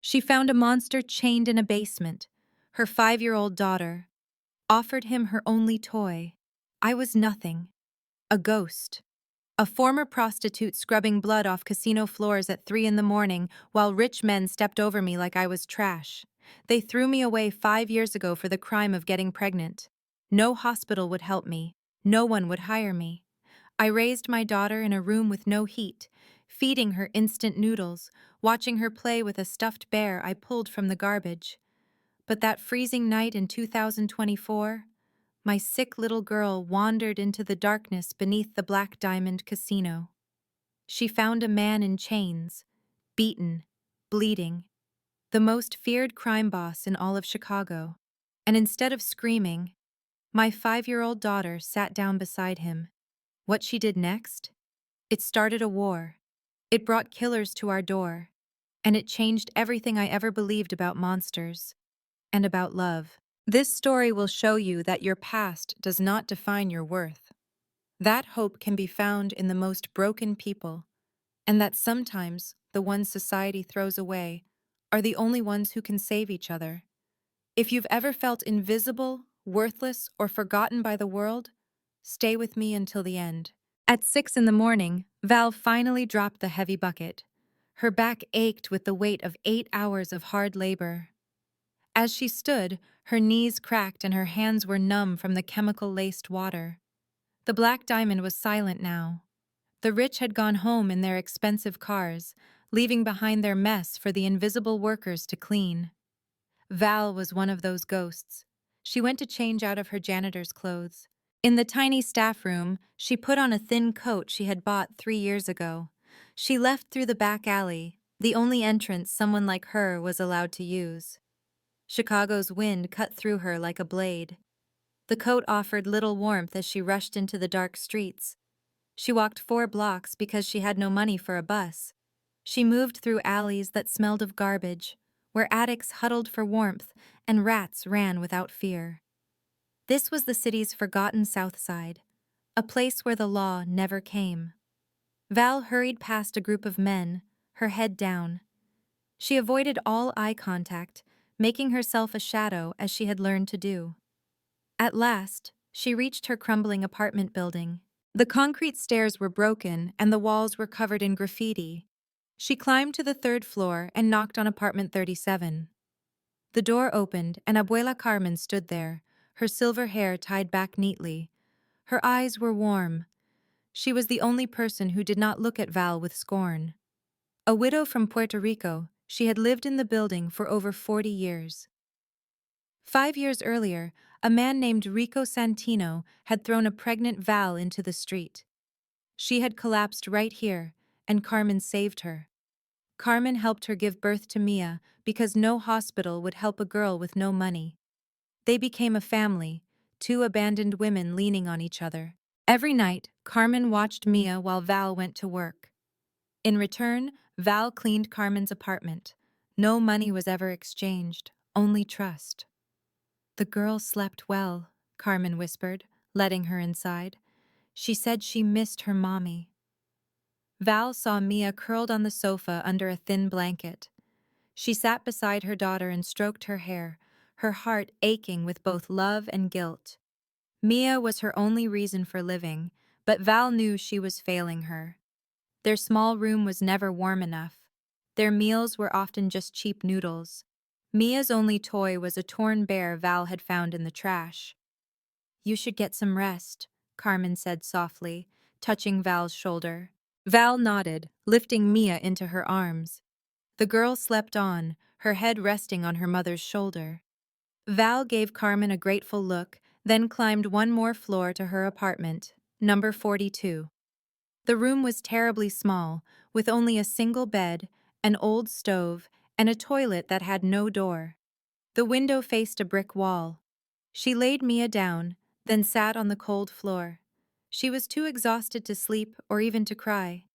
She found a monster chained in a basement, her 5-year-old daughter, offered him her only toy. I was nothing, a ghost. A former prostitute scrubbing blood off casino floors at 3 in the morning while rich men stepped over me like I was trash. They threw me away 5 years ago for the crime of getting pregnant. No hospital would help me. No one would hire me. I raised my daughter in a room with no heat, feeding her instant noodles, watching her play with a stuffed bear I pulled from the garbage. But that freezing night in 2024, my sick little girl wandered into the darkness beneath the Black Diamond Casino. She found a man in chains, beaten, bleeding, the most feared crime boss in all of Chicago. And instead of screaming, my 5-year-old daughter sat down beside him. What she did next? It started a war. It brought killers to our door. And it changed everything I ever believed about monsters and about love. This story will show you that your past does not define your worth. That hope can be found in the most broken people, and that sometimes the ones society throws away are the only ones who can save each other. If you've ever felt invisible, worthless, or forgotten by the world, stay with me until the end. At 6 in the morning, Val finally dropped the heavy bucket. Her back ached with the weight of 8 hours of hard labor. As she stood, her knees cracked and her hands were numb from the chemical-laced water. The Black Diamond was silent now. The rich had gone home in their expensive cars, leaving behind their mess for the invisible workers to clean. Val was one of those ghosts. She went to change out of her janitor's clothes. In the tiny staff room, she put on a thin coat she had bought 3 years ago. She left through the back alley, the only entrance someone like her was allowed to use. Chicago's wind cut through her like a blade. The coat offered little warmth as she rushed into the dark streets. She walked 4 blocks because she had no money for a bus. She moved through alleys that smelled of garbage, where addicts huddled for warmth and rats ran without fear. This was the city's forgotten South Side, a place where the law never came. Val hurried past a group of men, her head down. She avoided all eye contact, making herself a shadow as she had learned to do. At last, she reached her crumbling apartment building. The concrete stairs were broken and the walls were covered in graffiti. She climbed to the 3rd floor and knocked on apartment 37. The door opened and Abuela Carmen stood there, her silver hair tied back neatly. Her eyes were warm. She was the only person who did not look at Val with scorn. A widow from Puerto Rico, she had lived in the building for over 40 years. 5 years earlier, a man named Rico Santino had thrown a pregnant Val into the street. She had collapsed right here, and Carmen saved her. Carmen helped her give birth to Mia because no hospital would help a girl with no money. They became a family, 2 abandoned women leaning on each other. Every night, Carmen watched Mia while Val went to work. In return, Val cleaned Carmen's apartment. No money was ever exchanged, only trust. The girl slept well, Carmen whispered, letting her inside. She said she missed her mommy. Val saw Mia curled on the sofa under a thin blanket. She sat beside her daughter and stroked her hair, her heart aching with both love and guilt. Mia was her only reason for living, but Val knew she was failing her. Their small room was never warm enough. Their meals were often just cheap noodles. Mia's only toy was a torn bear Val had found in the trash. "You should get some rest," Carmen said softly, touching Val's shoulder. Val nodded, lifting Mia into her arms. The girl slept on, her head resting on her mother's shoulder. Val gave Carmen a grateful look, then climbed 1 more floor to her apartment, number 42. The room was terribly small, with only a single bed, an old stove, and a toilet that had no door. The window faced a brick wall. She laid Mia down, then sat on the cold floor. She was too exhausted to sleep or even to cry.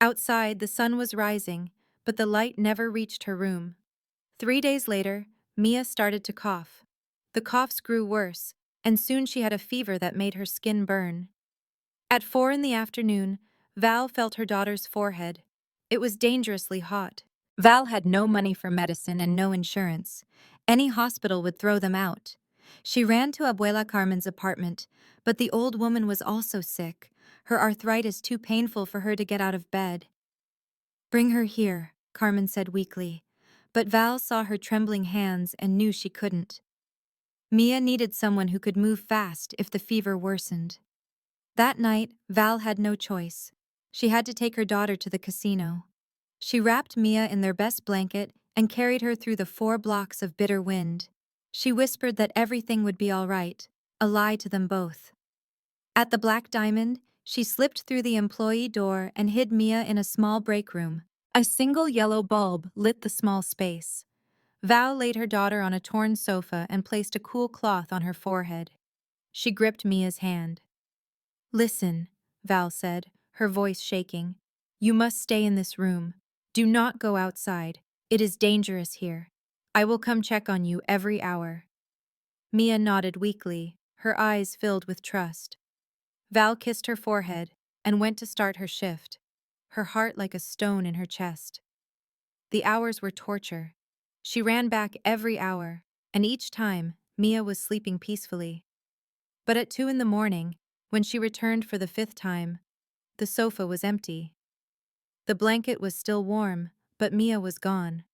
Outside, the sun was rising, but the light never reached her room. 3 days later, Mia started to cough. The coughs grew worse, and soon she had a fever that made her skin burn. At 4 in the afternoon, Val felt her daughter's forehead. It was dangerously hot. Val had no money for medicine and no insurance. Any hospital would throw them out. She ran to Abuela Carmen's apartment, but the old woman was also sick, her arthritis too painful for her to get out of bed. "Bring her here," Carmen said weakly, but Val saw her trembling hands and knew she couldn't. Mia needed someone who could move fast if the fever worsened. That night, Val had no choice. She had to take her daughter to the casino. She wrapped Mia in their best blanket and carried her through the 4 blocks of bitter wind. She whispered that everything would be all right, a lie to them both. At the Black Diamond, she slipped through the employee door and hid Mia in a small break room. A single yellow bulb lit the small space. Val laid her daughter on a torn sofa and placed a cool cloth on her forehead. She gripped Mia's hand. "Listen," Val said, her voice shaking. "You must stay in this room. Do not go outside. It is dangerous here. I will come check on you every hour." Mia nodded weakly, her eyes filled with trust. Val kissed her forehead and went to start her shift, her heart like a stone in her chest. The hours were torture. She ran back every hour, and each time, Mia was sleeping peacefully. But at 2 in the morning, when she returned for the 5th time, the sofa was empty. The blanket was still warm, but Mia was gone.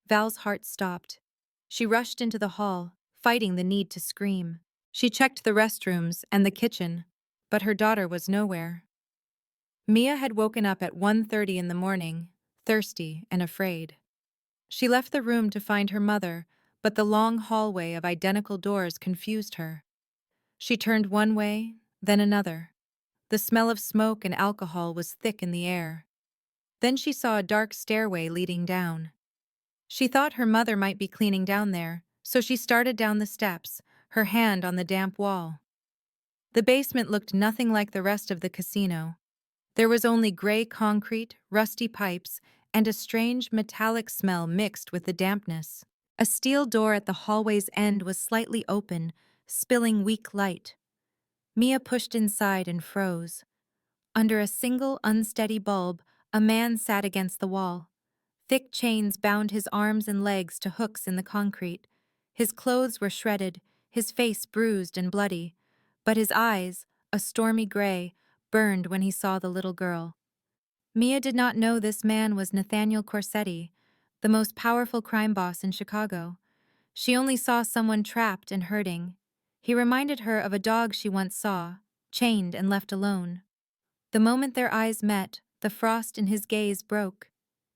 Val's heart stopped. She rushed into the hall, fighting the need to scream. She checked the restrooms and the kitchen, but her daughter was nowhere. Mia had woken up at 1:30 in the morning, thirsty and afraid. She left the room to find her mother, but the long hallway of identical doors confused her. She turned one way, then another. The smell of smoke and alcohol was thick in the air. Then she saw a dark stairway leading down. She thought her mother might be cleaning down there, so she started down the steps, her hand on the damp wall. The basement looked nothing like the rest of the casino. There was only gray concrete, rusty pipes, and a strange metallic smell mixed with the dampness. A steel door at the hallway's end was slightly open, spilling weak light. Mia pushed inside and froze. Under a single unsteady bulb, a man sat against the wall. Thick chains bound his arms and legs to hooks in the concrete. His clothes were shredded, his face bruised and bloody, but his eyes, a stormy gray, burned when he saw the little girl. Mia did not know this man was Nathaniel Corsetti, the most powerful crime boss in Chicago. She only saw someone trapped and hurting. He reminded her of a dog she once saw, chained and left alone. The moment their eyes met, the frost in his gaze broke.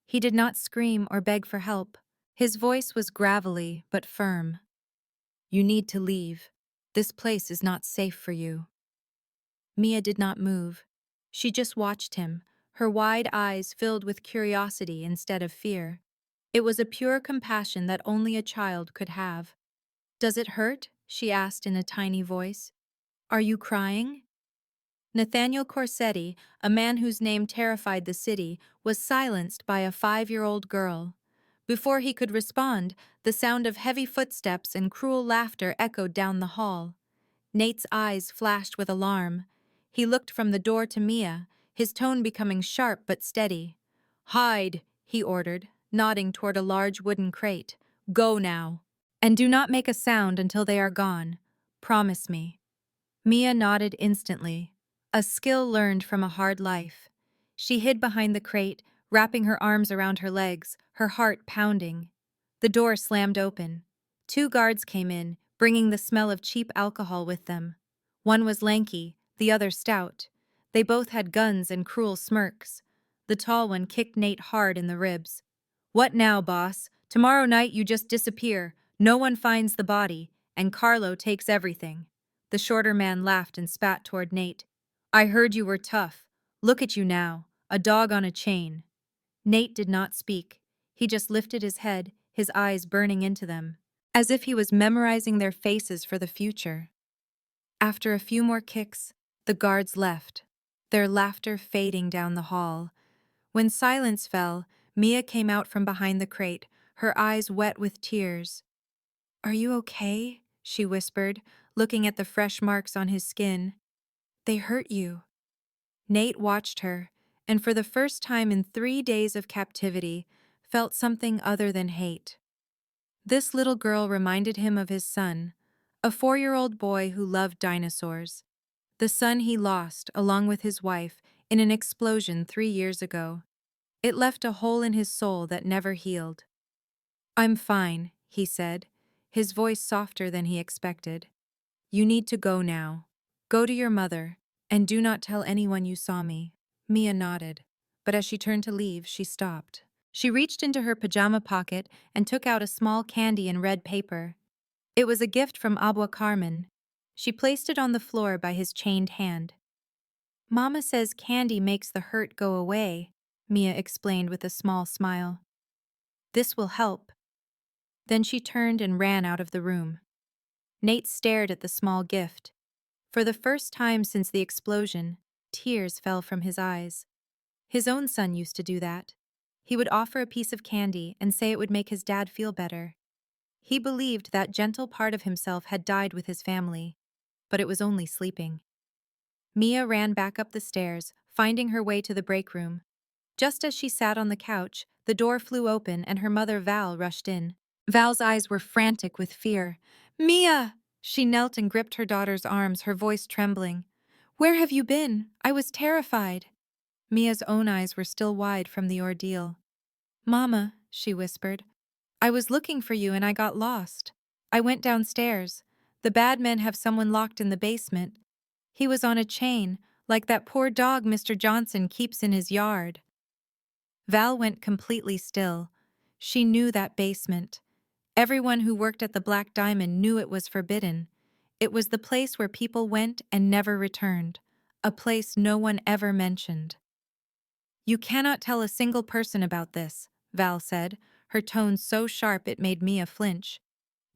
He did not scream or beg for help. His voice was gravelly but firm. "You need to leave. This place is not safe for you." Mia did not move. She just watched him, her wide eyes filled with curiosity instead of fear. It was a pure compassion that only a child could have. "Does it hurt?" she asked in a tiny voice. "Are you crying?" Nathaniel Corsetti, a man whose name terrified the city, was silenced by a 5-year-old girl. Before he could respond, the sound of heavy footsteps and cruel laughter echoed down the hall. Nate's eyes flashed with alarm. He looked from the door to Mia, his tone becoming sharp but steady. "Hide," he ordered, nodding toward a large wooden crate. "Go now. And do not make a sound until they are gone. Promise me." Mia nodded instantly, a skill learned from a hard life. She hid behind the crate, wrapping her arms around her legs, her heart pounding. The door slammed open. 2 guards came in, bringing the smell of cheap alcohol with them. One was lanky, the other stout. They both had guns and cruel smirks. The tall one kicked Nate hard in the ribs. "What now, boss? Tomorrow night you just disappear. No one finds the body, and Carlo takes everything." The shorter man laughed and spat toward Nate. "I heard you were tough. Look at you now, a dog on a chain." Nate did not speak. He just lifted his head, his eyes burning into them, as if he was memorizing their faces for the future. After a few more kicks, the guards left, their laughter fading down the hall. When silence fell, Mia came out from behind the crate, her eyes wet with tears. "Are you okay?" she whispered, looking at the fresh marks on his skin. "They hurt you." Nate watched her, and for the first time in 3 days of captivity, felt something other than hate. This little girl reminded him of his son, a 4-year-old boy who loved dinosaurs. The son he lost, along with his wife, in an explosion 3 years ago. It left a hole in his soul that never healed. "I'm fine," he said, his voice softer than he expected. "You need to go now. Go to your mother, and do not tell anyone you saw me." Mia nodded, but as she turned to leave, she stopped. She reached into her pajama pocket and took out a small candy in red paper. It was a gift from Abua Carmen. She placed it on the floor by his chained hand. "Mama says candy makes the hurt go away," Mia explained with a small smile. "This will help." Then she turned and ran out of the room. Nate stared at the small gift. For the first time since the explosion, tears fell from his eyes. His own son used to do that. He would offer a piece of candy and say it would make his dad feel better. He believed that gentle part of himself had died with his family, but it was only sleeping. Mia ran back up the stairs, finding her way to the break room. Just as she sat on the couch, the door flew open and her mother Val rushed in. Val's eyes were frantic with fear. "Mia!" She knelt and gripped her daughter's arms, her voice trembling. "Where have you been? I was terrified." Mia's own eyes were still wide from the ordeal. "Mama," she whispered, "I was looking for you and I got lost. I went downstairs. The bad men have someone locked in the basement. He was on a chain, like that poor dog Mr. Johnson keeps in his yard." Val went completely still. She knew that basement. Everyone who worked at the Black Diamond knew it was forbidden. It was the place where people went and never returned, a place no one ever mentioned. "You cannot tell a single person about this," Val said, her tone so sharp it made Mia flinch.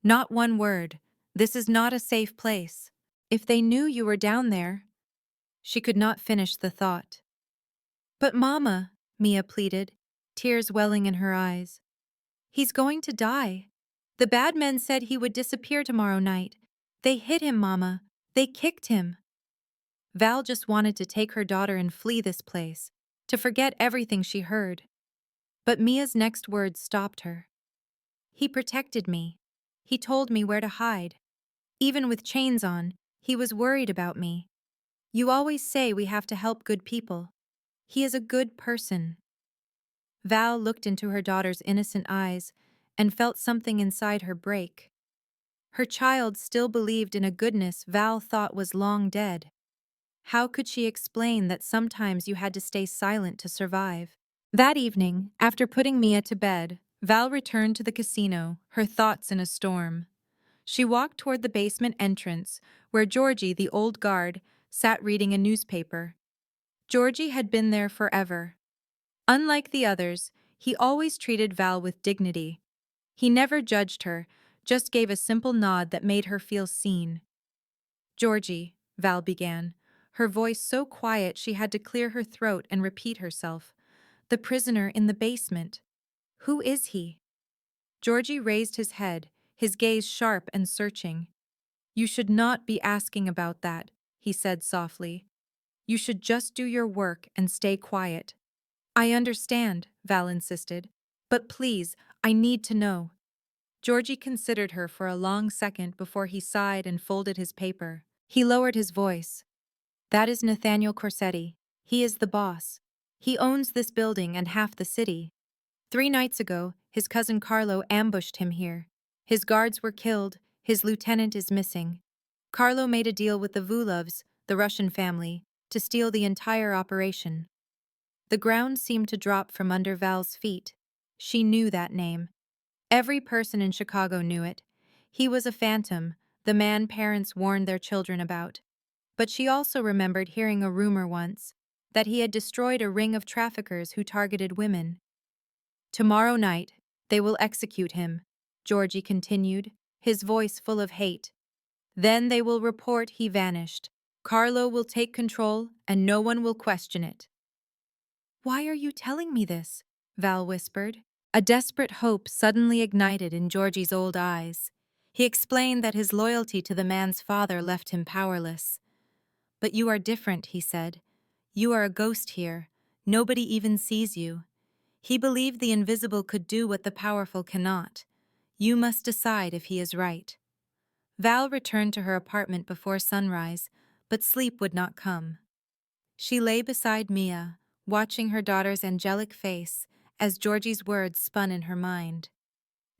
"Not one word. This is not a safe place. If they knew you were down there—" She could not finish the thought. "But Mama," Mia pleaded, tears welling in her eyes. "He's going to die. The bad men said he would disappear tomorrow night. They hit him, Mama. They kicked him." Val just wanted to take her daughter and flee this place, to forget everything she heard. But Mia's next words stopped her. "He protected me. He told me where to hide. Even with chains on, he was worried about me. You always say we have to help good people. He is a good person." Val looked into her daughter's innocent eyes and felt something inside her break. Her child still believed in a goodness Val thought was long dead. How could she explain that sometimes you had to stay silent to survive? That evening, after putting Mia to bed, Val returned to the casino, her thoughts in a storm. She walked toward the basement entrance, where Georgie, the old guard, sat reading a newspaper. Georgie had been there forever. Unlike the others, he always treated Val with dignity. He never judged her, just gave a simple nod that made her feel seen. "Georgie," Val began, her voice so quiet she had to clear her throat and repeat herself. "The prisoner in the basement. Who is he?" Georgie raised his head, his gaze sharp and searching. "You should not be asking about that," he said softly. "You should just do your work and stay quiet." "I understand," Val insisted. "But please, I need to know." Georgie considered her for a long second before he sighed and folded his paper. He lowered his voice. "That is Nathaniel Corsetti. He is the boss. He owns this building and half the city. 3 nights ago, his cousin Carlo ambushed him here. His guards were killed, his lieutenant is missing. Carlo made a deal with the Vulovs, the Russian family, to steal the entire operation." The ground seemed to drop from under Val's feet. She knew that name. Every person in Chicago knew it. He was a phantom, the man parents warned their children about. But she also remembered hearing a rumor once that he had destroyed a ring of traffickers who targeted women. "Tomorrow night, they will execute him," Georgie continued, his voice full of hate. "Then they will report he vanished. Carlo will take control and no one will question it." "Why are you telling me this?" Val whispered. A desperate hope suddenly ignited in Georgie's old eyes. He explained that his loyalty to the man's father left him powerless. "But you are different," he said. "You are a ghost here. Nobody even sees you. He believed the invisible could do what the powerful cannot. You must decide if he is right. Val returned to her apartment before sunrise, but sleep would not come. She lay beside Mia, watching her daughter's angelic face as Georgie's words spun in her mind.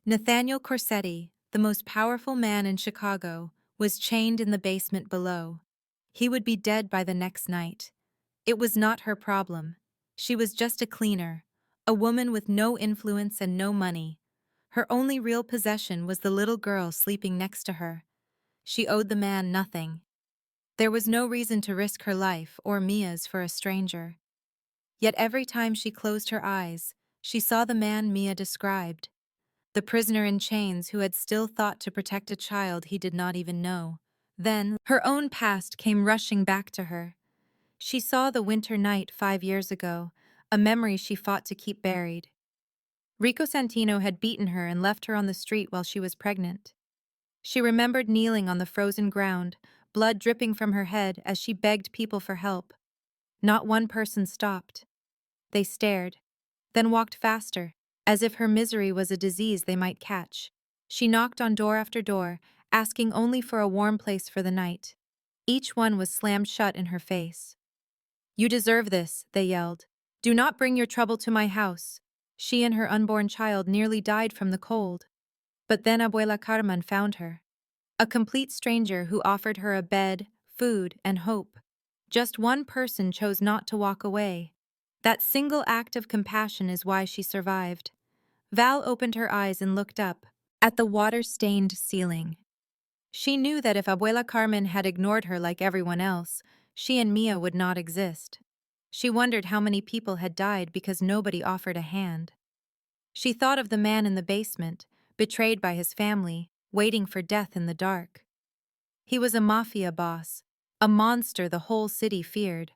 Nathaniel Corsetti, the most powerful man in Chicago, was chained in the basement below. He would be dead by the next night. It was not her problem. She was just a cleaner, a woman with no influence and no money. Her only real possession was the little girl sleeping next to her. She owed the man nothing. There was no reason to risk her life or Mia's for a stranger. Yet every time she closed her eyes, she saw the man Mia described, the prisoner in chains who had still thought to protect a child he did not even know. Then, her own past came rushing back to her. She saw the winter night 5 years ago, a memory she fought to keep buried. Rico Santino had beaten her and left her on the street while she was pregnant. She remembered kneeling on the frozen ground, blood dripping from her head as she begged people for help. Not one person stopped. They stared, then walked faster, as if her misery was a disease they might catch. She knocked on door after door, asking only for a warm place for the night. Each one was slammed shut in her face. "You deserve this," they yelled. "Do not bring your trouble to my house." She and her unborn child nearly died from the cold. But then Abuela Carmen found her. A complete stranger who offered her a bed, food, and hope. Just one person chose not to walk away. That single act of compassion is why she survived. Val opened her eyes and looked up, at the water-stained ceiling. She knew that if Abuela Carmen had ignored her like everyone else, she and Mia would not exist. She wondered how many people had died because nobody offered a hand. She thought of the man in the basement, betrayed by his family, waiting for death in the dark. He was a mafia boss, a monster the whole city feared.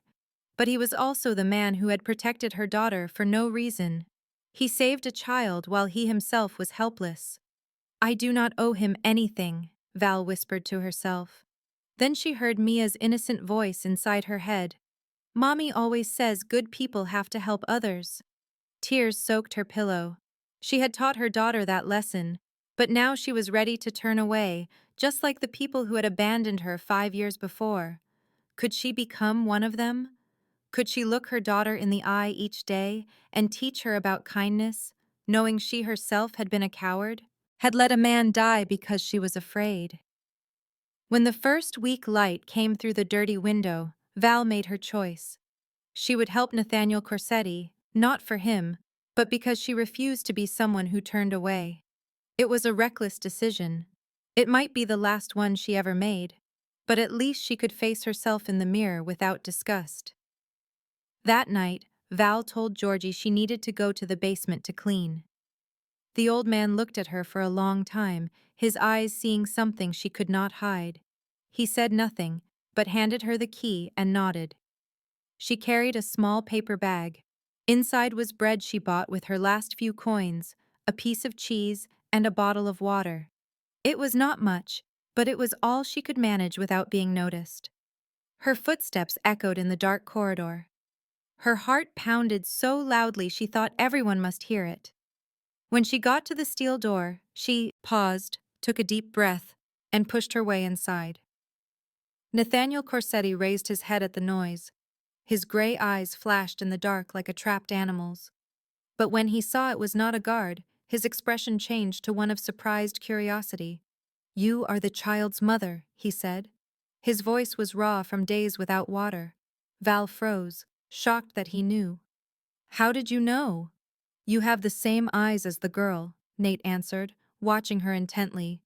But he was also the man who had protected her daughter for no reason. He saved a child while he himself was helpless. "I do not owe him anything," Val whispered to herself. Then she heard Mia's innocent voice inside her head. "Mommy always says good people have to help others." Tears soaked her pillow. She had taught her daughter that lesson, but now she was ready to turn away, just like the people who had abandoned her 5 years before. Could she become one of them? Could she look her daughter in the eye each day and teach her about kindness, knowing she herself had been a coward, had let a man die because she was afraid? When the first weak light came through the dirty window, Val made her choice. She would help Nathaniel Corsetti, not for him, but because she refused to be someone who turned away. It was a reckless decision. It might be the last one she ever made, but at least she could face herself in the mirror without disgust. That night, Val told Georgie she needed to go to the basement to clean. The old man looked at her for a long time, his eyes seeing something she could not hide. He said nothing, but handed her the key and nodded. She carried a small paper bag. Inside was bread she bought with her last few coins, a piece of cheese, and a bottle of water. It was not much, but it was all she could manage without being noticed. Her footsteps echoed in the dark corridor. Her heart pounded so loudly she thought everyone must hear it. When she got to the steel door, she paused, took a deep breath, and pushed her way inside. Nathaniel Corsetti raised his head at the noise. His gray eyes flashed in the dark like a trapped animal's. But when he saw it was not a guard, his expression changed to one of surprised curiosity. "You are the child's mother," he said. His voice was raw from days without water. Val froze, shocked that he knew. "How did you know?" "You have the same eyes as the girl," Nate answered, watching her intently.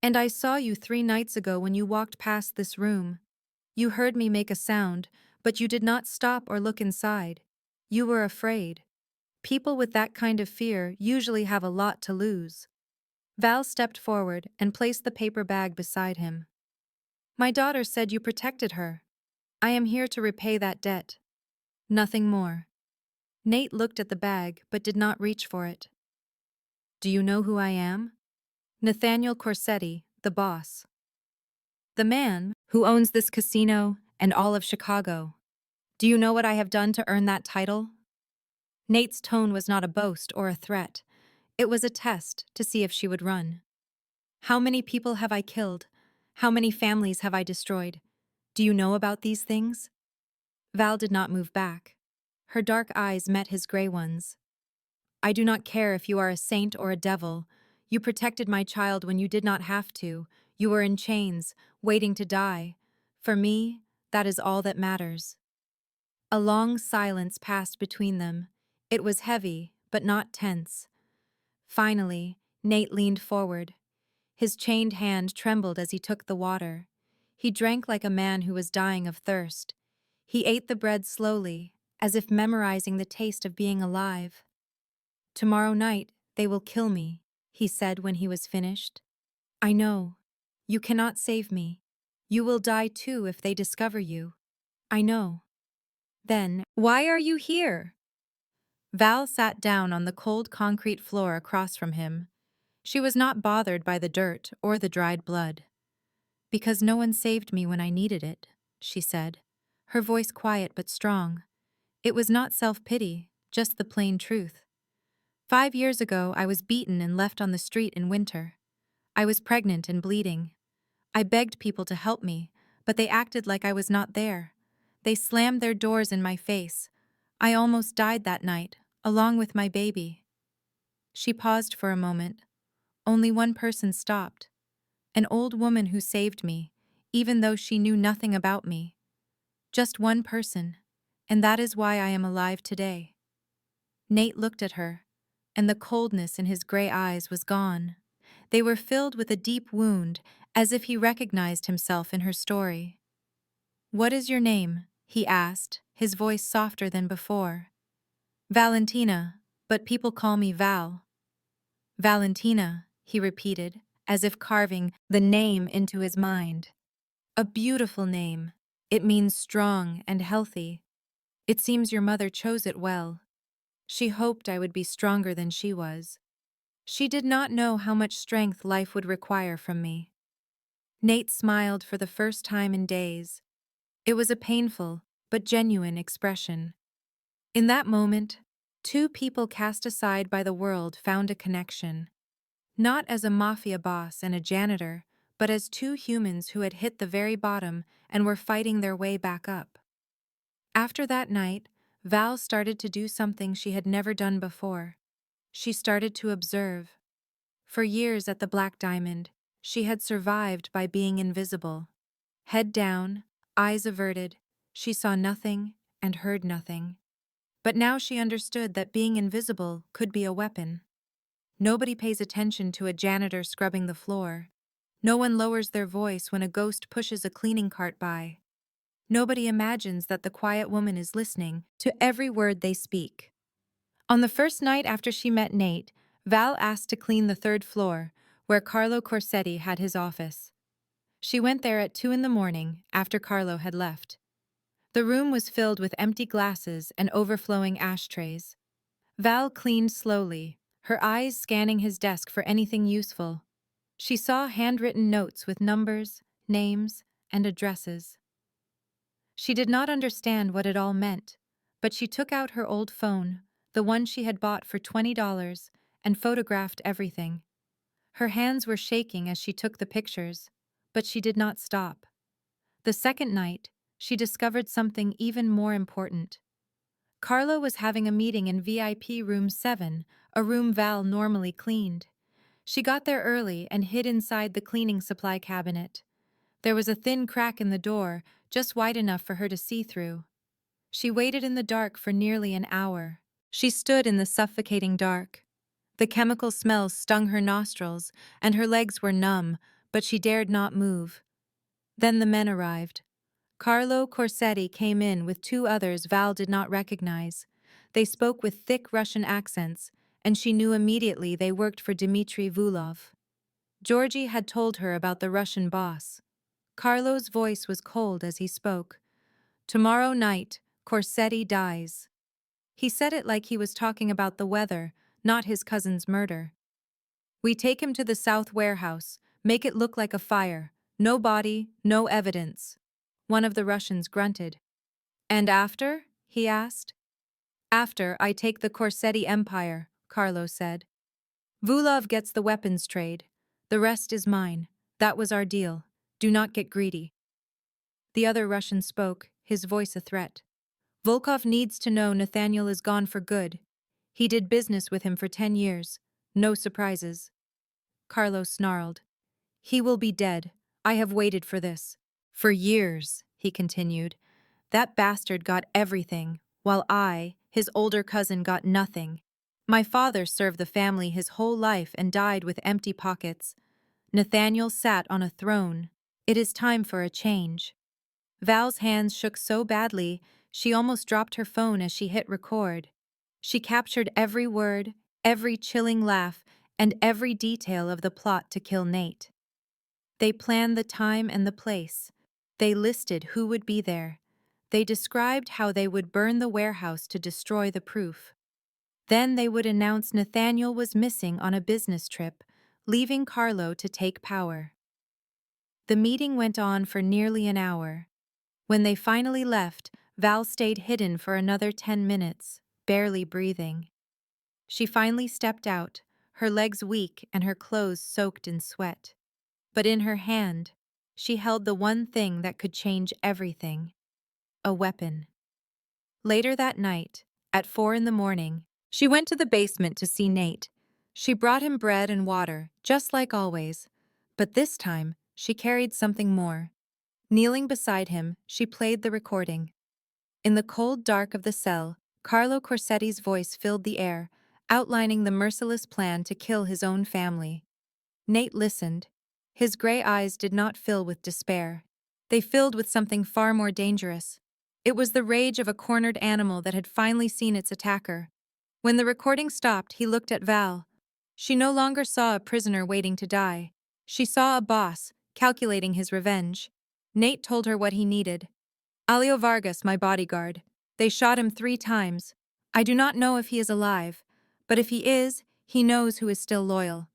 "And I saw you 3 nights ago when you walked past this room. You heard me make a sound, but you did not stop or look inside. You were afraid. People with that kind of fear usually have a lot to lose." Val stepped forward and placed the paper bag beside him. "My daughter said you protected her. I am here to repay that debt. Nothing more." Nate looked at the bag but did not reach for it. "Do you know who I am?" "Nathaniel Corsetti, the boss. The man who owns this casino and all of Chicago. Do you know what I have done to earn that title?" Nate's tone was not a boast or a threat. It was a test to see if she would run. How many people have I killed? How many families have I destroyed? Do you know about these things? Val did not move back. Her dark eyes met his gray ones. I do not care if you are a saint or a devil. You protected my child when you did not have to. You were in chains, waiting to die. For me, that is all that matters. A long silence passed between them. It was heavy, but not tense. Finally, Nate leaned forward. His chained hand trembled as he took the water. He drank like a man who was dying of thirst. He ate the bread slowly, as if memorizing the taste of being alive. Tomorrow night, they will kill me, he said when he was finished. I know. You cannot save me. You will die too if they discover you. I know. Then, why are you here? Val sat down on the cold concrete floor across from him. She was not bothered by the dirt or the dried blood. Because no one saved me when I needed it, she said, her voice quiet but strong. It was not self-pity, just the plain truth. 5 years ago, I was beaten and left on the street in winter. I was pregnant and bleeding. I begged people to help me, but they acted like I was not there. They slammed their doors in my face. I almost died that night, along with my baby. She paused for a moment. Only one person stopped. An old woman who saved me, even though she knew nothing about me. Just one person, and that is why I am alive today. Nate looked at her, and the coldness in his gray eyes was gone. They were filled with a deep wound, as if he recognized himself in her story. What is your name? He asked, his voice softer than before. Valentina, but people call me Val. Valentina, he repeated, as if carving the name into his mind. A beautiful name. It means strong and healthy. It seems your mother chose it well. She hoped I would be stronger than she was. She did not know how much strength life would require from me. Nate smiled for the first time in days. It was a painful, but genuine expression. In that moment, two people cast aside by the world found a connection. Not as a mafia boss and a janitor, but as two humans who had hit the very bottom and were fighting their way back up. After that night, Val started to do something she had never done before. She started to observe. For years at the Black Diamond, she had survived by being invisible. Head down, eyes averted, she saw nothing and heard nothing. But now she understood that being invisible could be a weapon. Nobody pays attention to a janitor scrubbing the floor. No one lowers their voice when a ghost pushes a cleaning cart by. Nobody imagines that the quiet woman is listening to every word they speak. On the first night after she met Nate, Val asked to clean the third floor, where Carlo Corsetti had his office. She went there at 2 a.m, after Carlo had left. The room was filled with empty glasses and overflowing ashtrays. Val cleaned slowly, her eyes scanning his desk for anything useful. She saw handwritten notes with numbers, names, and addresses. She did not understand what it all meant, but she took out her old phone, the one she had bought for $20, and photographed everything. Her hands were shaking as she took the pictures, but she did not stop. The second night, she discovered something even more important. Carlo was having a meeting in VIP room 7, a room Val normally cleaned. She got there early and hid inside the cleaning supply cabinet. There was a thin crack in the door, just wide enough for her to see through. She waited in the dark for nearly an hour. She stood in the suffocating dark. The chemical smells stung her nostrils, and her legs were numb, but she dared not move. Then the men arrived. Carlo Corsetti came in with two others Val did not recognize. They spoke with thick Russian accents, and she knew immediately they worked for Dmitry Vulov. Georgie had told her about the Russian boss. Carlo's voice was cold as he spoke. Tomorrow night, Corsetti dies. He said it like he was talking about the weather, not his cousin's murder. We take him to the South Warehouse, make it look like a fire. No body, no evidence. One of the Russians grunted. And after? He asked. After I take the Corsetti Empire, Carlo said. Vulov gets the weapons trade. The rest is mine. That was our deal. Do not get greedy. The other Russian spoke, his voice a threat. Volkov needs to know Nathaniel is gone for good. He did business with him for 10 years. No surprises. Carlo snarled. He will be dead. I have waited for this. For years, he continued. That bastard got everything, while I, his older cousin, got nothing. My father served the family his whole life and died with empty pockets. Nathaniel sat on a throne. It is time for a change. Val's hands shook so badly, she almost dropped her phone as she hit record. She captured every word, every chilling laugh, and every detail of the plot to kill Nate. They planned the time and the place. They listed who would be there. They described how they would burn the warehouse to destroy the proof. Then they would announce Nathaniel was missing on a business trip, leaving Carlo to take power. The meeting went on for nearly an hour. When they finally left, Val stayed hidden for another 10 minutes, barely breathing. She finally stepped out, her legs weak and her clothes soaked in sweat. But in her hand, she held the one thing that could change everything: a weapon. Later that night, at 4 in the morning, she went to the basement to see Nate. She brought him bread and water, just like always. But this time, she carried something more. Kneeling beside him, she played the recording. In the cold dark of the cell, Carlo Corsetti's voice filled the air, outlining the merciless plan to kill his own family. Nate listened. His gray eyes did not fill with despair. They filled with something far more dangerous. It was the rage of a cornered animal that had finally seen its attacker. When the recording stopped, he looked at Val. She no longer saw a prisoner waiting to die. She saw a boss, calculating his revenge. Nate told her what he needed. Alio Vargas, my bodyguard. They shot him 3 times. I do not know if he is alive, but if he is, he knows who is still loyal.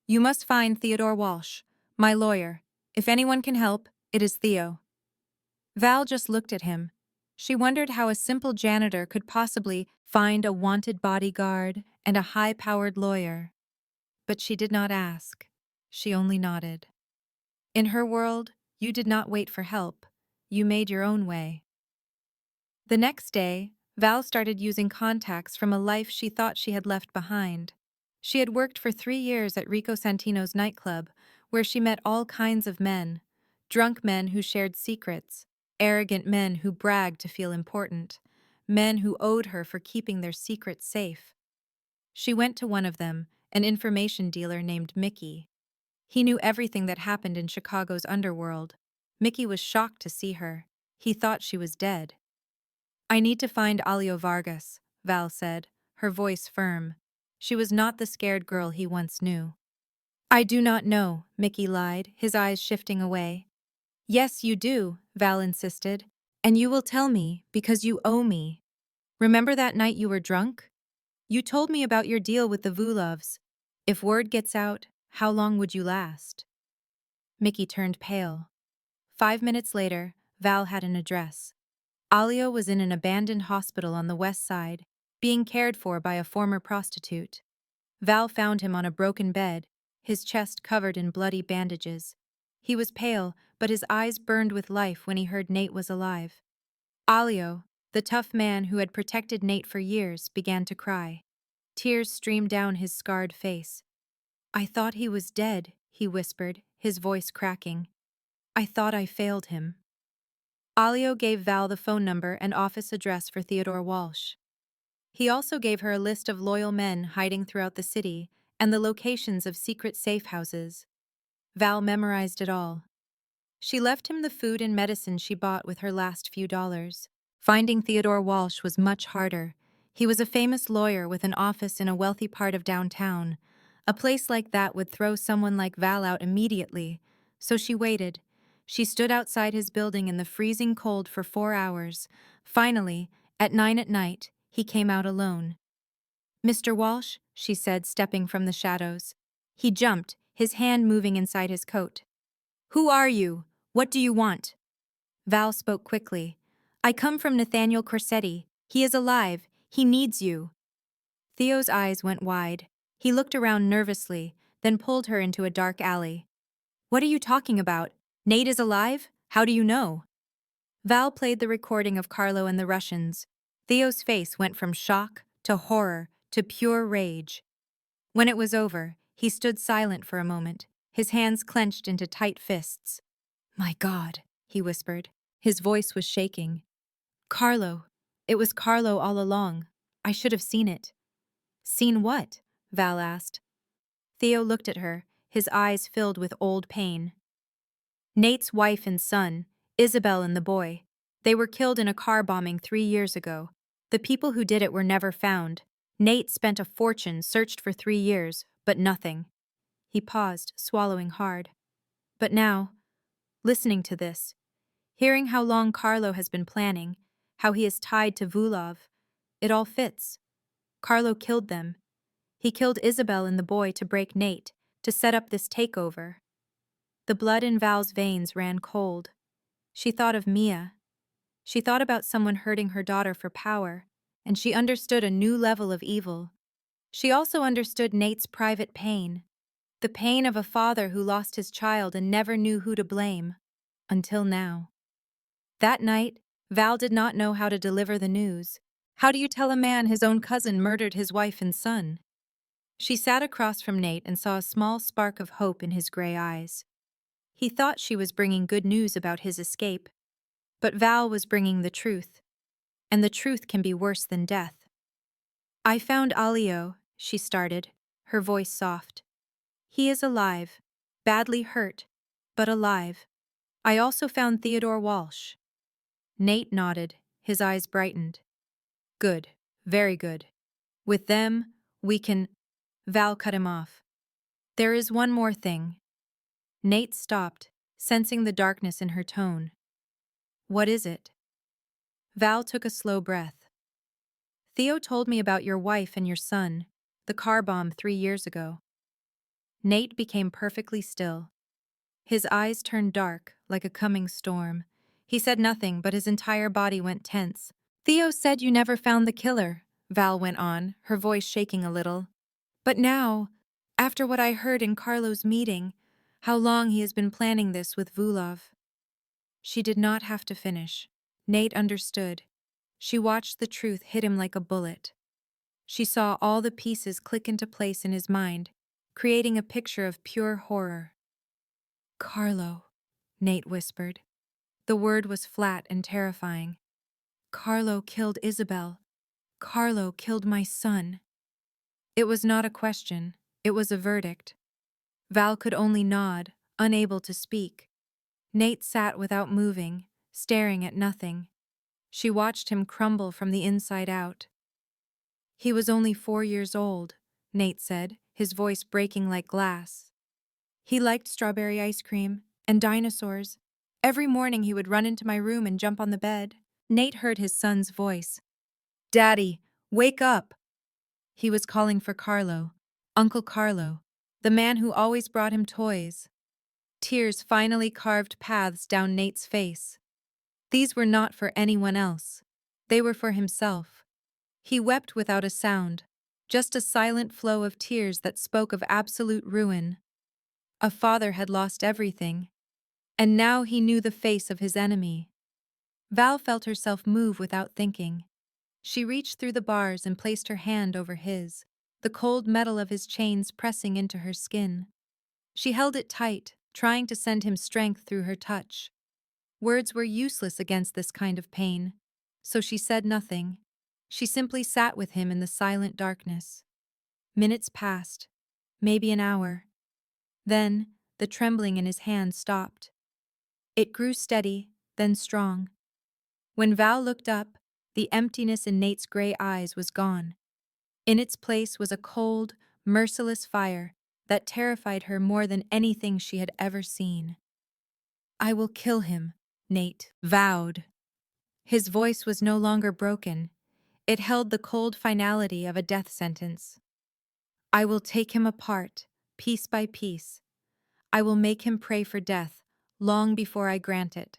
You must find Theodore Walsh, my lawyer. If anyone can help, it is Theo. Val just looked at him. She wondered how a simple janitor could possibly find a wanted bodyguard and a high-powered lawyer. But she did not ask. She only nodded. In her world, you did not wait for help. You made your own way. The next day, Val started using contacts from a life she thought she had left behind. She had worked for 3 years at Rico Santino's nightclub, where she met all kinds of men. Drunk men who shared secrets, arrogant men who bragged to feel important, men who owed her for keeping their secrets safe. She went to one of them, an information dealer named Mickey. He knew everything that happened in Chicago's underworld. Mickey was shocked to see her. He thought she was dead. I need to find Alio Vargas, Val said, her voice firm. She was not the scared girl he once knew. I do not know, Mickey lied, his eyes shifting away. Yes, you do, Val insisted. And you will tell me, because you owe me. Remember that night you were drunk? You told me about your deal with the Vulovs. If word gets out, how long would you last? Mickey turned pale. 5 minutes later, Val had an address. Alio was in an abandoned hospital on the west side, being cared for by a former prostitute. Val found him on a broken bed, his chest covered in bloody bandages. He was pale, but his eyes burned with life when he heard Nate was alive. Alio, the tough man who had protected Nate for years, began to cry. Tears streamed down his scarred face. I thought he was dead, he whispered, his voice cracking. I thought I failed him. Alio gave Val the phone number and office address for Theodore Walsh. He also gave her a list of loyal men hiding throughout the city and the locations of secret safe houses. Val memorized it all. She left him the food and medicine she bought with her last few dollars. Finding Theodore Walsh was much harder. He was a famous lawyer with an office in a wealthy part of downtown. A place like that would throw someone like Val out immediately, so she waited. She stood outside his building in the freezing cold for 4 hours. Finally, at 9 at night, he came out alone. Mr. Walsh, she said, stepping from the shadows. He jumped, his hand moving inside his coat. Who are you? What do you want? Val spoke quickly. I come from Nathaniel Corsetti. He is alive. He needs you. Theo's eyes went wide. He looked around nervously, then pulled her into a dark alley. What are you talking about? Nate is alive? How do you know? Val played the recording of Carlo and the Russians. Theo's face went from shock to horror to pure rage. When it was over, he stood silent for a moment, his hands clenched into tight fists. My God, he whispered. His voice was shaking. Carlo. It was Carlo all along. I should have seen it. Seen what? Val asked. Theo looked at her, his eyes filled with old pain. Nate's wife and son, Isabel and the boy. They were killed in a car bombing 3 years ago. The people who did it were never found. Nate spent a fortune, searched for 3 years, but nothing. He paused, swallowing hard. But now, listening to this, hearing how long Carlo has been planning, how he is tied to Vulov, it all fits. Carlo killed them. He killed Isabel and the boy to break Nate, to set up this takeover. The blood in Val's veins ran cold. She thought of Mia. She thought about someone hurting her daughter for power, and she understood a new level of evil. She also understood Nate's private pain, the pain of a father who lost his child and never knew who to blame, until now. That night, Val did not know how to deliver the news. How do you tell a man his own cousin murdered his wife and son? She sat across from Nate and saw a small spark of hope in his gray eyes. He thought she was bringing good news about his escape, but Val was bringing the truth, and the truth can be worse than death. I found Alio, she started, her voice soft. He is alive, badly hurt, but alive. I also found Theodore Walsh. Nate nodded, his eyes brightened. Good, very good. With them, we can… Val cut him off. There is one more thing. Nate stopped, sensing the darkness in her tone. What is it? Val took a slow breath. Theo told me about your wife and your son, the car bomb 3 years ago. Nate became perfectly still. His eyes turned dark, like a coming storm. He said nothing, but his entire body went tense. Theo said you never found the killer, Val went on, her voice shaking a little. But now, after what I heard in Carlo's meeting, how long he has been planning this with Vulov. She did not have to finish. Nate understood. She watched the truth hit him like a bullet. She saw all the pieces click into place in his mind, creating a picture of pure horror. Carlo, Nate whispered. The word was flat and terrifying. Carlo killed Isabel. Carlo killed my son. It was not a question, it was a verdict. Val could only nod, unable to speak. Nate sat without moving, staring at nothing. She watched him crumble from the inside out. He was only 4 years old, Nate said, his voice breaking like glass. He liked strawberry ice cream and dinosaurs. Every morning he would run into my room and jump on the bed. Nate heard his son's voice. Daddy, wake up! He was calling for Carlo, Uncle Carlo, the man who always brought him toys. Tears finally carved paths down Nate's face. These were not for anyone else. They were for himself. He wept without a sound, just a silent flow of tears that spoke of absolute ruin. A father had lost everything, and now he knew the face of his enemy. Val felt herself move without thinking. She reached through the bars and placed her hand over his, the cold metal of his chains pressing into her skin. She held it tight, trying to send him strength through her touch. Words were useless against this kind of pain, so she said nothing. She simply sat with him in the silent darkness. Minutes passed, maybe an hour. Then, the trembling in his hand stopped. It grew steady, then strong. When Val looked up, the emptiness in Nate's gray eyes was gone. In its place was a cold, merciless fire that terrified her more than anything she had ever seen. I will kill him, Nate vowed. His voice was no longer broken. It held the cold finality of a death sentence. I will take him apart, piece by piece. I will make him pray for death, long before I grant it.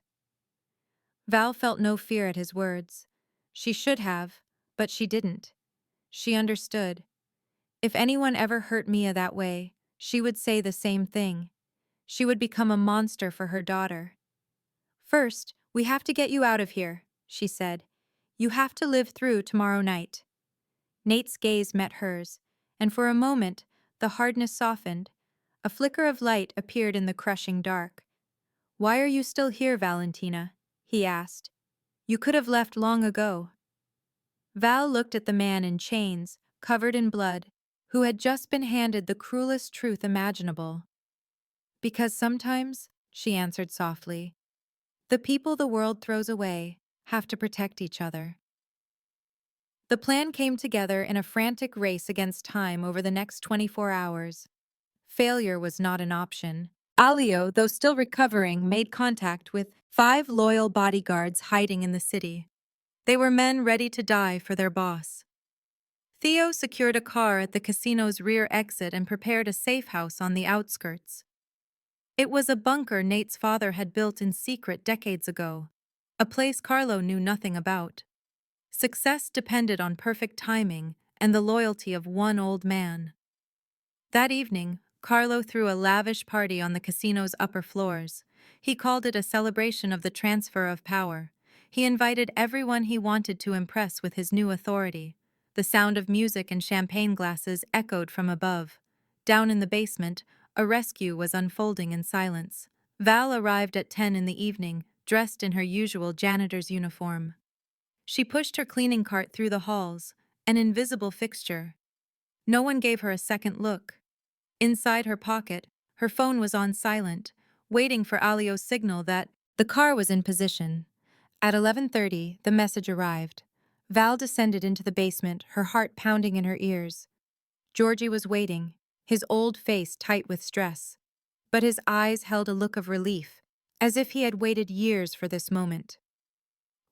Val felt no fear at his words. She should have, But she didn't. She understood. If anyone ever hurt Mia that way, she would say the same thing. She would become a monster for her daughter. First, we have to get you out of here, she said. You have to live through tomorrow night. Nate's gaze met hers, and for a moment, the hardness softened. A flicker of light appeared in the crushing dark. Why are you still here, Valentina? He asked. You could have left long ago. Val looked at the man in chains, covered in blood, who had just been handed the cruelest truth imaginable. Because sometimes, she answered softly, the people the world throws away have to protect each other. The plan came together in a frantic race against time over the next 24 hours. Failure was not an option. Alio, though still recovering, made contact with 5 loyal bodyguards hiding in the city. They were men ready to die for their boss. Theo secured a car at the casino's rear exit and prepared a safe house on the outskirts. It was a bunker Nate's father had built in secret decades ago, a place Carlo knew nothing about. Success depended on perfect timing and the loyalty of one old man. That evening, Carlo threw a lavish party on the casino's upper floors. He called it a celebration of the transfer of power. He invited everyone he wanted to impress with his new authority. The sound of music and champagne glasses echoed from above. Down in the basement, a rescue was unfolding in silence. Val arrived at 10 in the evening, dressed in her usual janitor's uniform. She pushed her cleaning cart through the halls, an invisible fixture. No one gave her a second look. Inside her pocket, her phone was on silent, waiting for Alio's signal that the car was in position. At 11:30, the message arrived. Val descended into the basement, her heart pounding in her ears. Georgie was waiting, his old face tight with stress. But his eyes held a look of relief, as if he had waited years for this moment.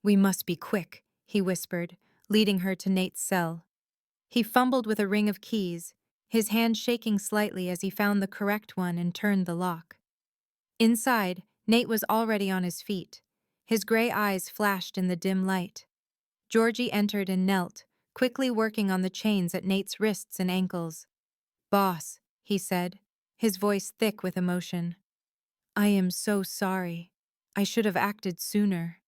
We must be quick, he whispered, leading her to Nate's cell. He fumbled with a ring of keys, his hand shaking slightly as he found the correct one and turned the lock. Inside, Nate was already on his feet. His gray eyes flashed in the dim light. Georgie entered and knelt, quickly working on the chains at Nate's wrists and ankles. Boss, he said, his voice thick with emotion. I am so sorry. I should have acted sooner.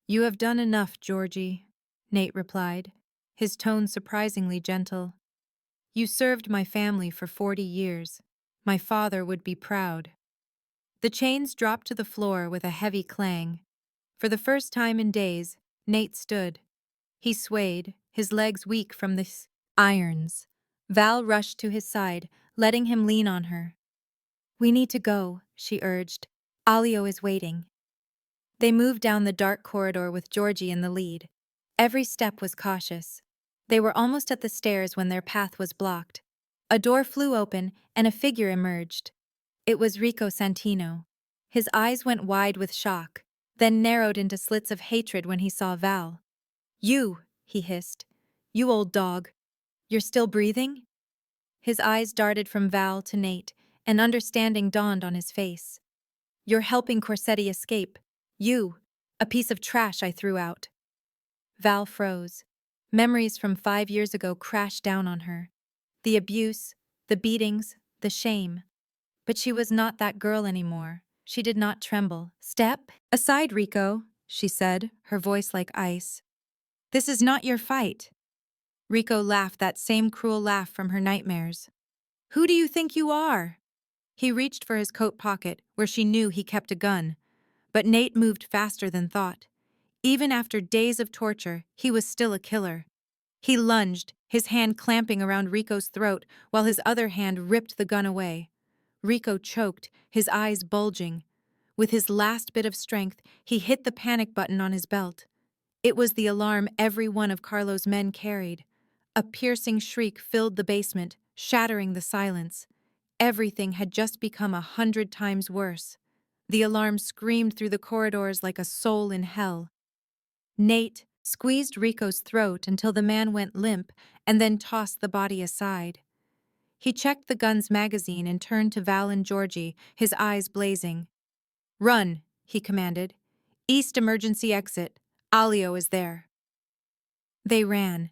You have done enough, Georgie, Nate replied, his tone surprisingly gentle. You served my family for 40 years. My father would be proud. The chains dropped to the floor with a heavy clang. For the first time in days, Nate stood. He swayed, his legs weak from the irons. Val rushed to his side, letting him lean on her. We need to go, she urged. Alio is waiting. They moved down the dark corridor with Georgie in the lead. Every step was cautious. They were almost at the stairs when their path was blocked. A door flew open and a figure emerged. It was Rico Santino. His eyes went wide with shock, then narrowed into slits of hatred when he saw Val. You, he hissed. You old dog. You're still breathing? His eyes darted from Val to Nate, and understanding dawned on his face. You're helping Corsetti escape. You, a piece of trash I threw out. Val froze. Memories from 5 years ago crashed down on her. The abuse, the beatings, the shame. But she was not that girl anymore. She did not tremble. Step aside, Rico, she said, her voice like ice. This is not your fight. Rico laughed that same cruel laugh from her nightmares. Who do you think you are? He reached for his coat pocket, where she knew he kept a gun. But Nate moved faster than thought. Even after days of torture, he was still a killer. He lunged, his hand clamping around Rico's throat, while his other hand ripped the gun away. Rico choked, his eyes bulging. With his last bit of strength, he hit the panic button on his belt. It was the alarm every one of Carlo's men carried. A piercing shriek filled the basement, shattering the silence. Everything had just become 100 times worse. The alarm screamed through the corridors like a soul in hell. Nate squeezed Rico's throat until the man went limp and then tossed the body aside. He checked the gun's magazine and turned to Val and Georgie, his eyes blazing. Run, he commanded. East emergency exit. Alio is there. They ran.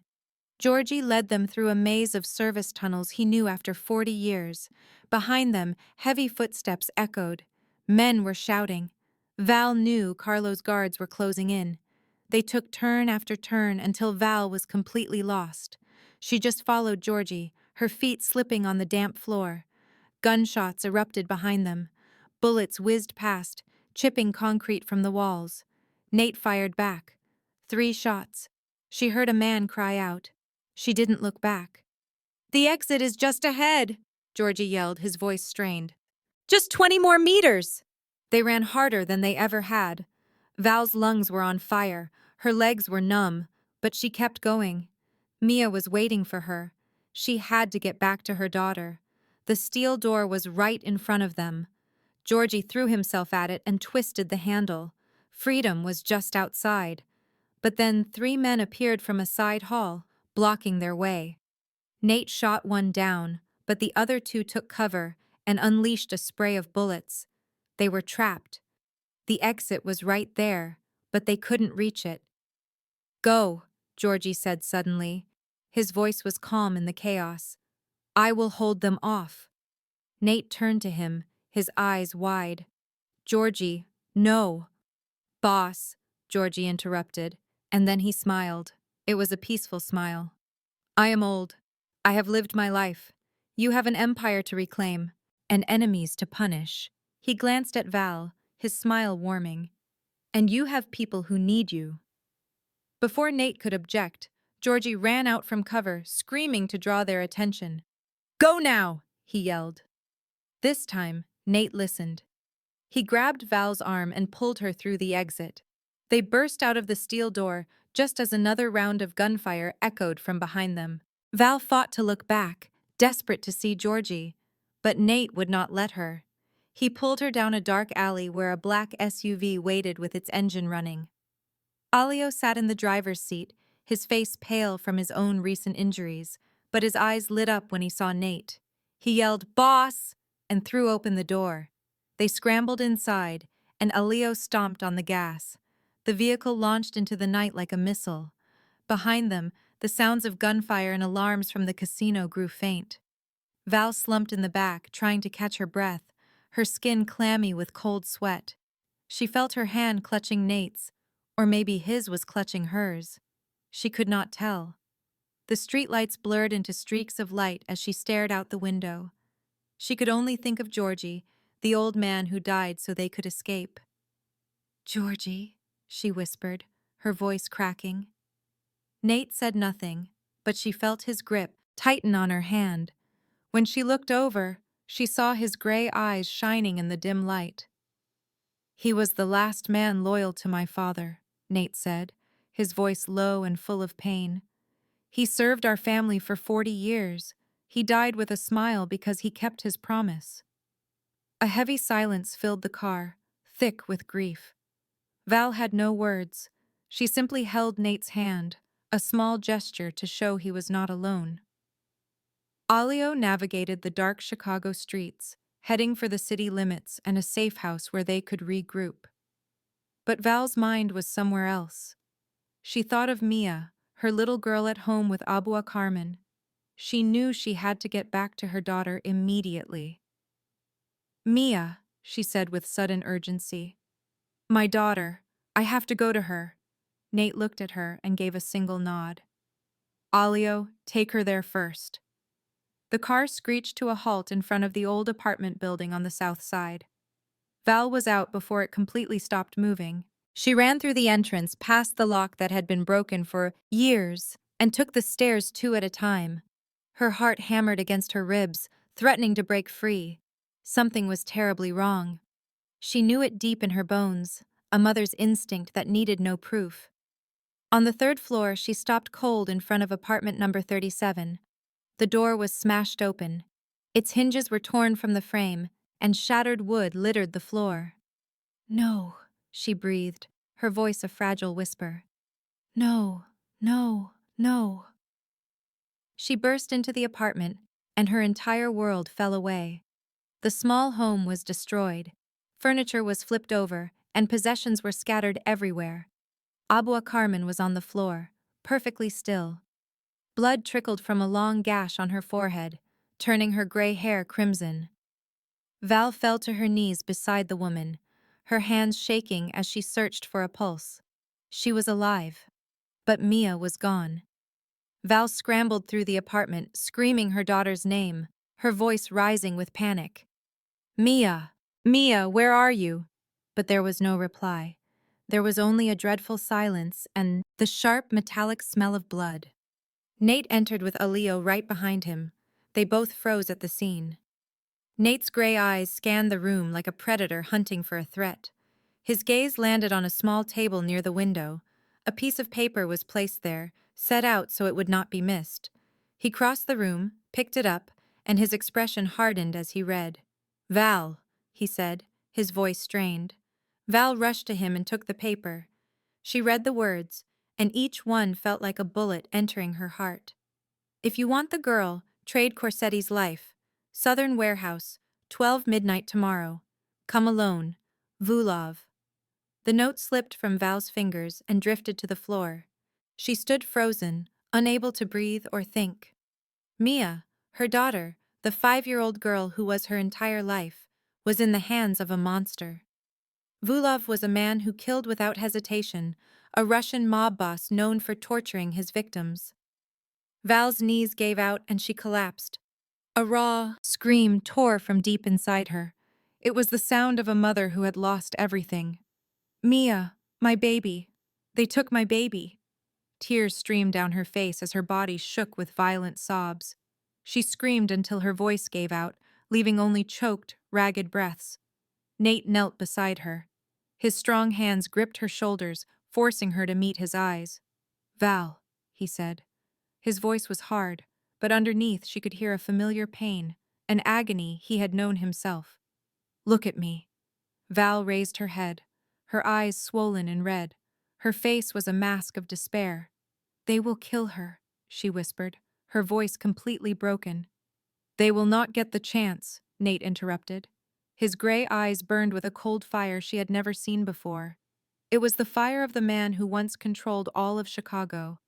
Georgie led them through a maze of service tunnels he knew after 40 years. Behind them, heavy footsteps echoed. Men were shouting. Val knew Carlo's guards were closing in. They took turn after turn until Val was completely lost. She just followed Georgie, her feet slipping on the damp floor. Gunshots erupted behind them. Bullets whizzed past, chipping concrete from the walls. Nate fired back. 3 shots. She heard a man cry out. She didn't look back. "The exit is just ahead," Georgie yelled, his voice strained. "Just 20 more meters!" They ran harder than they ever had. Val's lungs were on fire, her legs were numb, but she kept going. Mia was waiting for her. She had to get back to her daughter. The steel door was right in front of them. Georgie threw himself at it and twisted the handle. Freedom was just outside. But then 3 men appeared from a side hall, blocking their way. Nate shot one down, but the other 2 took cover and unleashed a spray of bullets. They were trapped. The exit was right there, but they couldn't reach it. "Go," Georgie said suddenly. His voice was calm in the chaos. "I will hold them off." Nate turned to him, his eyes wide. "Georgie, no." "Boss," Georgie interrupted, and then he smiled. It was a peaceful smile. "I am old. I have lived my life. You have an empire to reclaim, and enemies to punish." He glanced at Val, his smile warming. "And you have people who need you." Before Nate could object, Georgie ran out from cover, screaming to draw their attention. "Go now!" he yelled. This time, Nate listened. He grabbed Val's arm and pulled her through the exit. They burst out of the steel door just as another round of gunfire echoed from behind them. Val fought to look back, desperate to see Georgie, but Nate would not let her. He pulled her down a dark alley where a black SUV waited with its engine running. Alio sat in the driver's seat, his face pale from his own recent injuries, but his eyes lit up when he saw Nate. He yelled, "Boss!" and threw open the door. They scrambled inside, and Alio stomped on the gas. The vehicle launched into the night like a missile. Behind them, the sounds of gunfire and alarms from the casino grew faint. Val slumped in the back, trying to catch her breath, her skin clammy with cold sweat. She felt her hand clutching Nate's, or maybe his was clutching hers. She could not tell. The streetlights blurred into streaks of light as she stared out the window. She could only think of Georgie, the old man who died so they could escape. "Georgie," she whispered, her voice cracking. Nate said nothing, but she felt his grip tighten on her hand. When she looked over, she saw his gray eyes shining in the dim light. "He was the last man loyal to my father," Nate said, his voice low and full of pain. "He served our family for 40 years. He died with a smile because he kept his promise." A heavy silence filled the car, thick with grief. Val had no words. She simply held Nate's hand, a small gesture to show he was not alone. Alio navigated the dark Chicago streets, heading for the city limits and a safe house where they could regroup. But Val's mind was somewhere else. She thought of Mia, her little girl at home with Abua Carmen. She knew she had to get back to her daughter immediately. "Mia," she said with sudden urgency. "My daughter. I have to go to her." Nate looked at her and gave a single nod. "Alio, take her there first." The car screeched to a halt in front of the old apartment building on the south side. Val was out before it completely stopped moving. She ran through the entrance, past the lock that had been broken for years, and took the stairs 2 at a time. Her heart hammered against her ribs, threatening to break free. Something was terribly wrong. She knew it deep in her bones, a mother's instinct that needed no proof. On the 3rd floor, she stopped cold in front of apartment number 37. The door was smashed open. Its hinges were torn from the frame, and shattered wood littered the floor. "No," she breathed, her voice a fragile whisper. "No, no, no." She burst into the apartment, and her entire world fell away. The small home was destroyed. Furniture was flipped over, and possessions were scattered everywhere. Abua Carmen was on the floor, perfectly still. Blood trickled from a long gash on her forehead, turning her gray hair crimson. Val fell to her knees beside the woman, her hands shaking as she searched for a pulse. She was alive, but Mia was gone. Val scrambled through the apartment, screaming her daughter's name, her voice rising with panic. Mia! Mia, where are you? But there was no reply. There was only a dreadful silence and the sharp metallic smell of blood. Nate entered with Alio right behind him. They both froze at the scene. Nate's gray eyes scanned the room like a predator hunting for a threat. His gaze landed on a small table near the window. A piece of paper was placed there, set out so it would not be missed. He crossed the room, picked it up, and his expression hardened as he read. Val, he said, his voice strained. Val rushed to him and took the paper. She read the words, and each one felt like a bullet entering her heart. If you want the girl, trade Corsetti's life. Southern Warehouse, 12 midnight tomorrow. Come alone. Vulov. The note slipped from Val's fingers and drifted to the floor. She stood frozen, unable to breathe or think. Mia, her daughter, the 5-year-old girl who was her entire life, was in the hands of a monster. Vulov was a man who killed without hesitation, a Russian mob boss known for torturing his victims. Val's knees gave out and she collapsed. A raw scream tore from deep inside her. It was the sound of a mother who had lost everything. Mia, my baby. They took my baby. Tears streamed down her face as her body shook with violent sobs. She screamed until her voice gave out, leaving only choked, ragged breaths. Nate knelt beside her. His strong hands gripped her shoulders, forcing her to meet his eyes. Val, he said. His voice was hard, but underneath she could hear a familiar pain, an agony he had known himself. Look at me. Val raised her head, her eyes swollen and red. Her face was a mask of despair. They will kill her, she whispered, her voice completely broken. They will not get the chance, Nate interrupted. His gray eyes burned with a cold fire she had never seen before. It was the fire of the man who once controlled all of Chicago.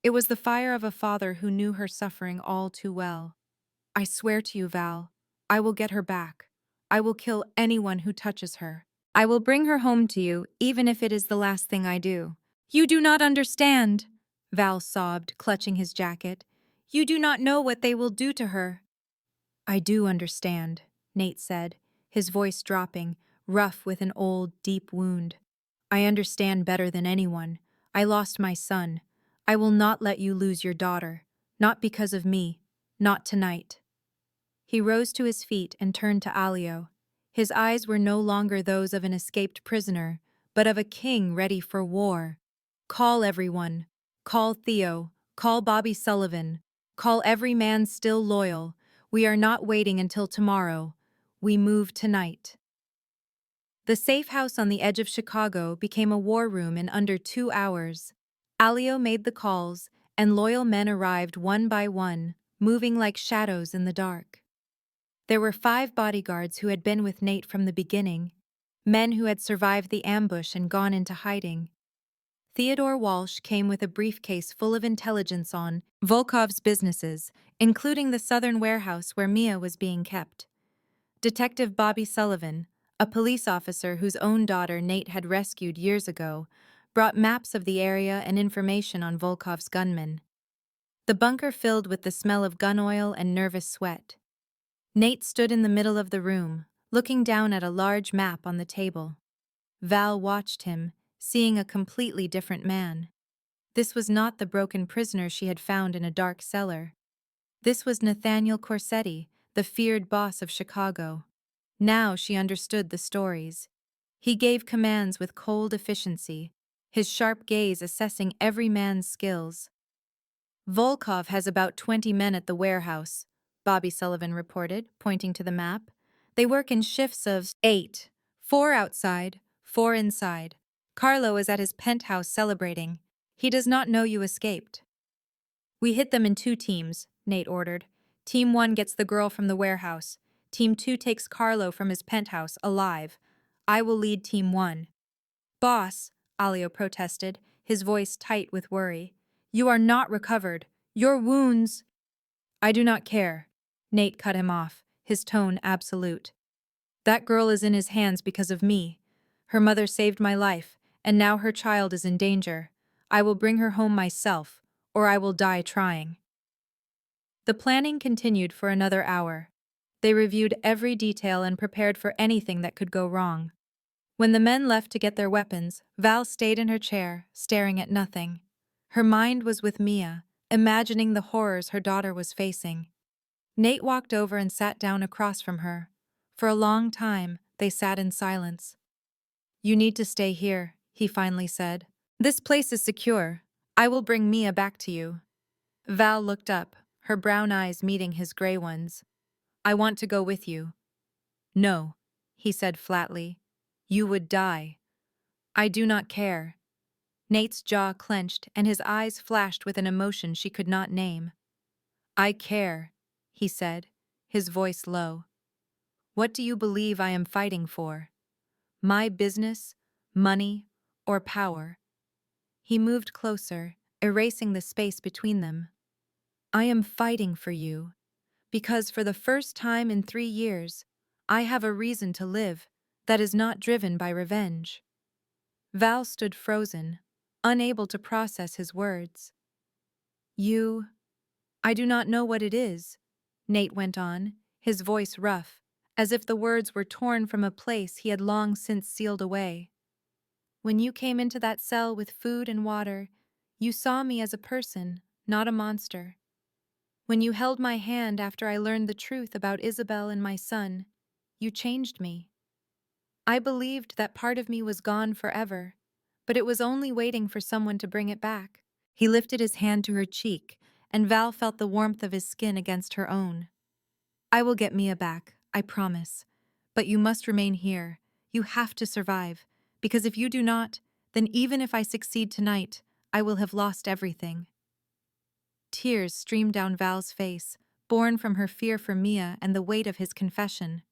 It was the fire of a father who knew her suffering all too well. I swear to you, Val, I will get her back. I will kill anyone who touches her. I will bring her home to you, even if it is the last thing I do. You do not understand, Val sobbed, clutching his jacket. You do not know what they will do to her. I do understand, Nate said, his voice dropping, rough with an old, deep wound. I understand better than anyone. I lost my son. I will not let you lose your daughter. Not because of me. Not tonight. He rose to his feet and turned to Alio. His eyes were no longer those of an escaped prisoner, but of a king ready for war. Call everyone. Call Theo. Call Bobby Sullivan. Call every man still loyal. We are not waiting until tomorrow. We move tonight. The safe house on the edge of Chicago became a war room in under 2 hours. Alio made the calls, and loyal men arrived one by one, moving like shadows in the dark. There were 5 bodyguards who had been with Nate from the beginning, men who had survived the ambush and gone into hiding. Theodore Walsh came with a briefcase full of intelligence on Volkov's businesses, including the southern warehouse where Mia was being kept. Detective Bobby Sullivan, a police officer whose own daughter Nate had rescued years ago, brought maps of the area and information on Volkov's gunmen. The bunker filled with the smell of gun oil and nervous sweat. Nate stood in the middle of the room, looking down at a large map on the table. Val watched him, seeing a completely different man. This was not the broken prisoner she had found in a dark cellar. This was Nathaniel Corsetti, the feared boss of Chicago. Now she understood the stories. He gave commands with cold efficiency, his sharp gaze assessing every man's skills. Volkov has about 20 men at the warehouse, Bobby Sullivan reported, pointing to the map. They work in shifts of 8, 4 outside, 4 inside. Carlo is at his penthouse celebrating. He does not know you escaped. We hit them in 2 teams, Nate ordered. Team 1 gets the girl from the warehouse. Team 2 takes Carlo from his penthouse, alive. I will lead Team 1. Boss, Alio protested, his voice tight with worry. You are not recovered. Your wounds. I do not care. Nate cut him off, his tone absolute. That girl is in his hands because of me. Her mother saved my life, and now her child is in danger. I will bring her home myself, or I will die trying. The planning continued for another hour. They reviewed every detail and prepared for anything that could go wrong. When the men left to get their weapons, Val stayed in her chair, staring at nothing. Her mind was with Mia, imagining the horrors her daughter was facing. Nate walked over and sat down across from her. For a long time, they sat in silence. You need to stay here, he finally said. This place is secure. I will bring Mia back to you. Val looked up, her brown eyes meeting his gray ones. I want to go with you. No, he said flatly. You would die. I do not care. Nate's jaw clenched and his eyes flashed with an emotion she could not name. I care, he said, his voice low. What do you believe I am fighting for? My business, money, or power? He moved closer, erasing the space between them. I am fighting for you, because for the first time in 3 years, I have a reason to live that is not driven by revenge. Val stood frozen, unable to process his words. I do not know what it is, Nate went on, his voice rough, as if the words were torn from a place he had long since sealed away. When you came into that cell with food and water, you saw me as a person, not a monster. When you held my hand after I learned the truth about Isabel and my son, you changed me. I believed that part of me was gone forever, but it was only waiting for someone to bring it back. He lifted his hand to her cheek, and Val felt the warmth of his skin against her own. I will get Mia back, I promise. But you must remain here. You have to survive, because if you do not, then even if I succeed tonight, I will have lost everything. Tears streamed down Val's face, born from her fear for Mia and the weight of his confession.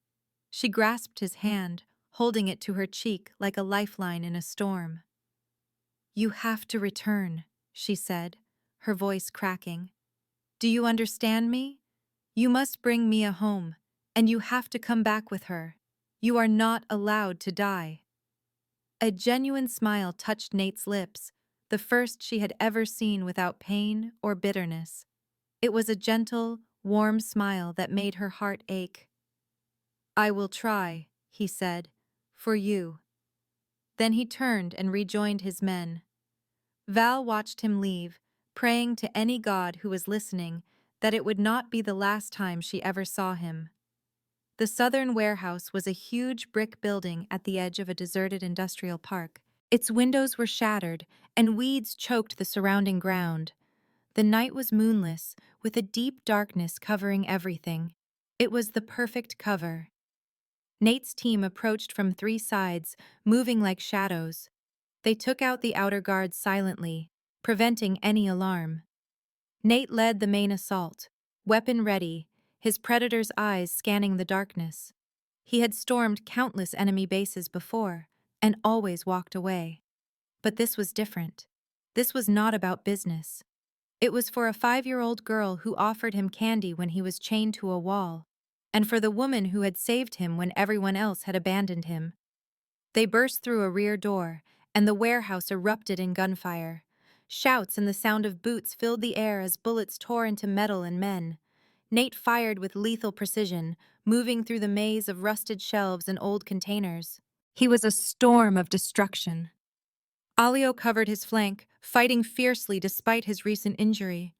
She grasped his hand, holding it to her cheek like a lifeline in a storm. You have to return, she said, her voice cracking. Do you understand me? You must bring Mia home, and you have to come back with her. You are not allowed to die. A genuine smile touched Nate's lips, the first she had ever seen without pain or bitterness. It was a gentle, warm smile that made her heart ache. I will try, he said, for you. Then he turned and rejoined his men. Val watched him leave, praying to any god who was listening that it would not be the last time she ever saw him. The southern warehouse was a huge brick building at the edge of a deserted industrial park. Its windows were shattered, and weeds choked the surrounding ground. The night was moonless, with a deep darkness covering everything. It was the perfect cover. Nate's team approached from 3 sides, moving like shadows. They took out the outer guards silently, preventing any alarm. Nate led the main assault, weapon ready, his predator's eyes scanning the darkness. He had stormed countless enemy bases before, and always walked away. But this was different. This was not about business. It was for a 5-year-old girl who offered him candy when he was chained to a wall, and for the woman who had saved him when everyone else had abandoned him. They burst through a rear door, and the warehouse erupted in gunfire. Shouts and the sound of boots filled the air as bullets tore into metal and men. Nate fired with lethal precision, moving through the maze of rusted shelves and old containers. He was a storm of destruction. Alio covered his flank, fighting fiercely despite his recent injury.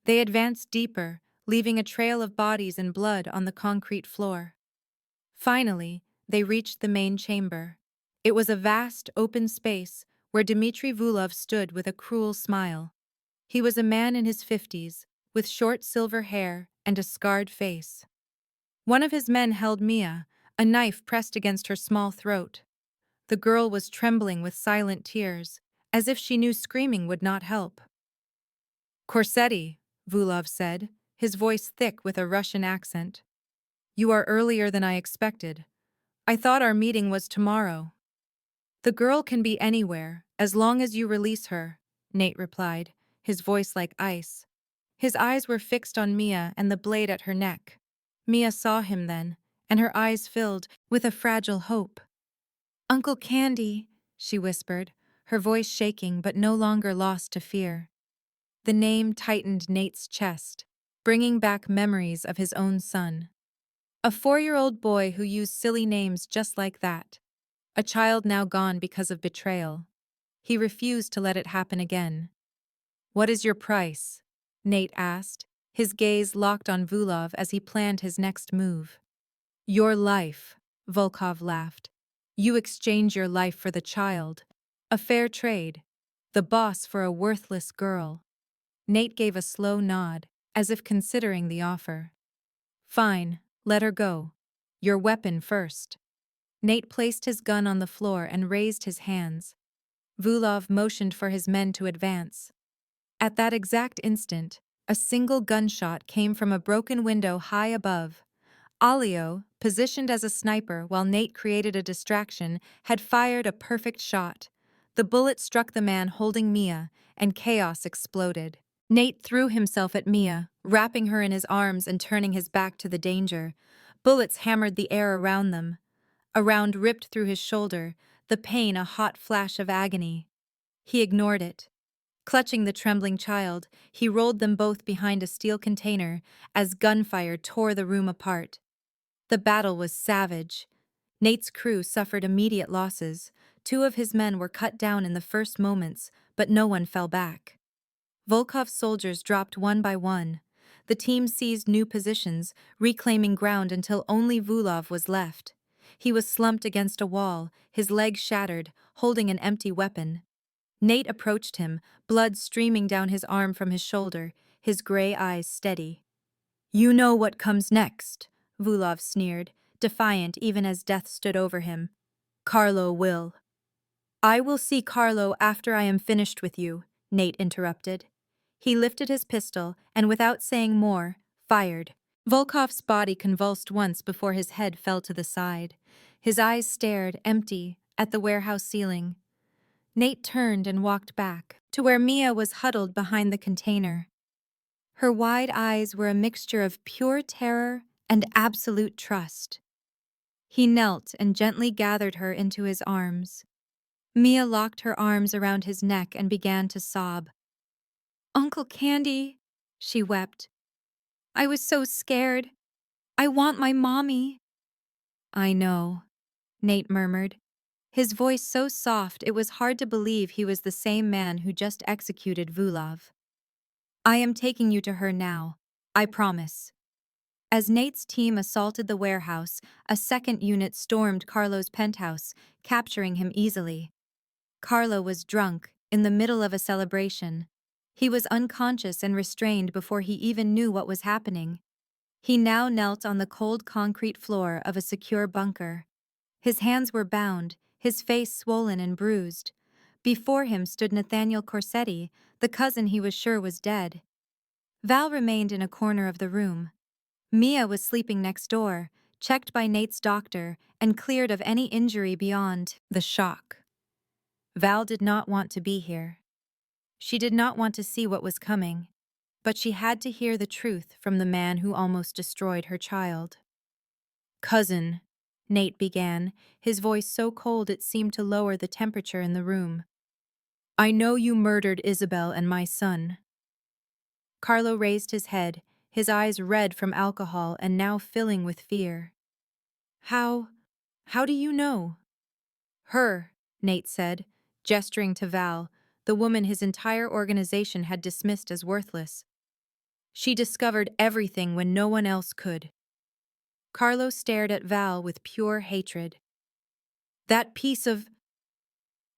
They advanced deeper, leaving a trail of bodies and blood on the concrete floor. Finally, they reached the main chamber. It was a vast, open space where Dmitry Vulov stood with a cruel smile. He was a man in his 50s, with short silver hair and a scarred face. One of his men held Mia, a knife pressed against her small throat. The girl was trembling with silent tears, as if she knew screaming would not help. Corsetti, Vulov said, his voice thick with a Russian accent. You are earlier than I expected. I thought our meeting was tomorrow. The girl can be anywhere, as long as you release her, Nate replied, his voice like ice. His eyes were fixed on Mia and the blade at her neck. Mia saw him then, and her eyes filled with a fragile hope. "Uncle Candy," she whispered, her voice shaking but no longer lost to fear. The name tightened Nate's chest, bringing back memories of his own son. A 4-year-old boy who used silly names just like that. A child now gone because of betrayal. He refused to let it happen again. "What is your price?" Nate asked, his gaze locked on Vulov as he planned his next move. "Your life," Volkov laughed. "You exchange your life for the child. A fair trade. The boss for a worthless girl." Nate gave a slow nod, as if considering the offer. "Fine, let her go. Your weapon first." Nate placed his gun on the floor and raised his hands. Vulov motioned for his men to advance. At that exact instant, a single gunshot came from a broken window high above. Alio, positioned as a sniper while Nate created a distraction, had fired a perfect shot. The bullet struck the man holding Mia, and chaos exploded. Nate threw himself at Mia, wrapping her in his arms and turning his back to the danger. Bullets hammered the air around them. A round ripped through his shoulder, the pain a hot flash of agony. He ignored it. Clutching the trembling child, he rolled them both behind a steel container as gunfire tore the room apart. The battle was savage. Nate's crew suffered immediate losses. 2 of his men were cut down in the first moments, but no one fell back. Volkov's soldiers dropped one by one. The team seized new positions, reclaiming ground until only Vulov was left. He was slumped against a wall, his legs shattered, holding an empty weapon. Nate approached him, blood streaming down his arm from his shoulder, his gray eyes steady. "You know what comes next," Vulov sneered, defiant even as death stood over him. "Carlo will." "I will see Carlo after I am finished with you," Nate interrupted. He lifted his pistol and, without saying more, fired. Volkov's body convulsed once before his head fell to the side. His eyes stared, empty, at the warehouse ceiling. Nate turned and walked back to where Mia was huddled behind the container. Her wide eyes were a mixture of pure terror and absolute trust. He knelt and gently gathered her into his arms. Mia locked her arms around his neck and began to sob. "Uncle Candy," she wept. "I was so scared. I want my mommy." "I know," Nate murmured, his voice so soft it was hard to believe he was the same man who just executed Vulov. "I am taking you to her now. I promise." As Nate's team assaulted the warehouse, a second unit stormed Carlo's penthouse, capturing him easily. Carlo was drunk, in the middle of a celebration. He was unconscious and restrained before he even knew what was happening. He now knelt on the cold concrete floor of a secure bunker. His hands were bound, his face swollen and bruised. Before him stood Nathaniel Corsetti, the cousin he was sure was dead. Val remained in a corner of the room. Mia was sleeping next door, checked by Nate's doctor, and cleared of any injury beyond the shock. Val did not want to be here. She did not want to see what was coming, but she had to hear the truth from the man who almost destroyed her child. "Cousin," Nate began, his voice so cold it seemed to lower the temperature in the room. "I know you murdered Isabel and my son." Carlo raised his head, his eyes red from alcohol and now filling with fear. How do you know?" "Her," Nate said, gesturing to Val, the woman his entire organization had dismissed as worthless. "She discovered everything when no one else could." Carlo stared at Val with pure hatred. "That piece of—"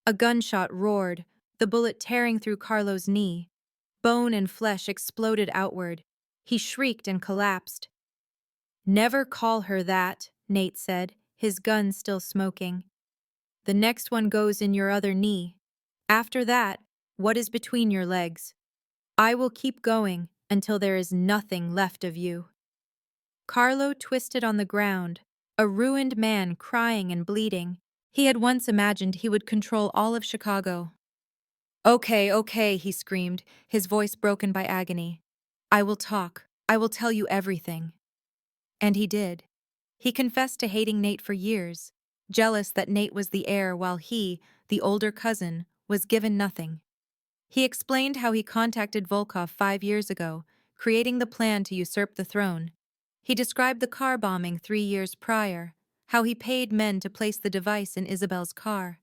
A gunshot roared, the bullet tearing through Carlo's knee. Bone and flesh exploded outward. He shrieked and collapsed. "Never call her that," Nate said, his gun still smoking. "The next one goes in your other knee. After that, what is between your legs? I will keep going until there is nothing left of you." Carlo twisted on the ground, a ruined man crying and bleeding. He had once imagined he would control all of Chicago. Okay, okay, he screamed, his voice broken by agony. I will talk. I will tell you everything. And he did. He confessed to hating Nate for years, jealous that Nate was the heir while he, the older cousin, was given nothing. He explained how he contacted Volkov 5 years ago, creating the plan to usurp the throne. He described the car bombing 3 years prior, how he paid men to place the device in Isabel's car.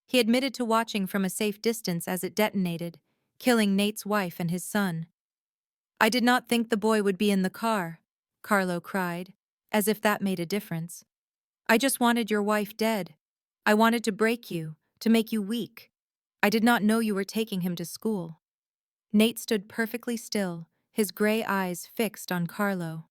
He admitted to watching from a safe distance as it detonated, killing Nate's wife and his son. I did not think the boy would be in the car, Carlo cried, as if that made a difference. I just wanted your wife dead. I wanted to break you, to make you weak. I did not know you were taking him to school. Nate stood perfectly still, his gray eyes fixed on Carlo.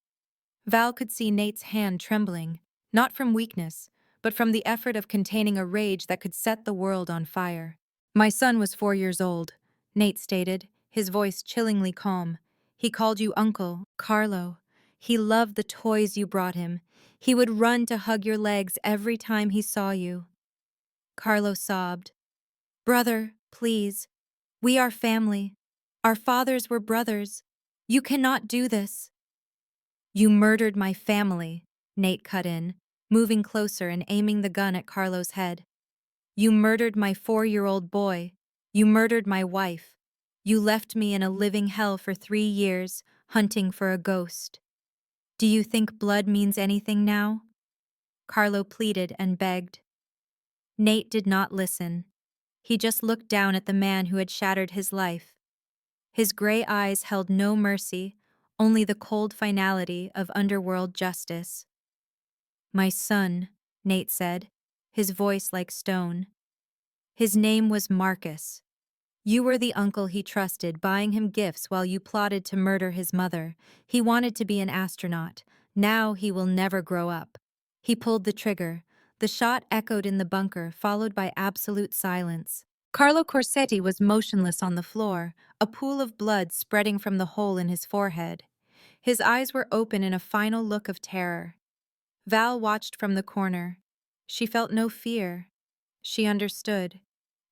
Val could see Nate's hand trembling, not from weakness, but from the effort of containing a rage that could set the world on fire. My son was 4 years old, Nate stated, his voice chillingly calm. He called you uncle, Carlo. He loved the toys you brought him. He would run to hug your legs every time he saw you. Carlo sobbed. Brother, please. We are family. Our fathers were brothers. You cannot do this. You murdered my family, Nate cut in, moving closer and aiming the gun at Carlo's head. You murdered my 4-year-old boy. You murdered my wife. You left me in a living hell for 3 years, hunting for a ghost. Do you think blood means anything now? Carlo pleaded and begged. Nate did not listen. He just looked down at the man who had shattered his life. His gray eyes held no mercy, only the cold finality of underworld justice. My son, Nate said, his voice like stone. His name was Marcus. You were the uncle he trusted, buying him gifts while you plotted to murder his mother. He wanted to be an astronaut. Now he will never grow up. He pulled the trigger. The shot echoed in the bunker, followed by absolute silence. Carlo Corsetti was motionless on the floor, a pool of blood spreading from the hole in his forehead. His eyes were open in a final look of terror. Val watched from the corner. She felt no fear. She understood.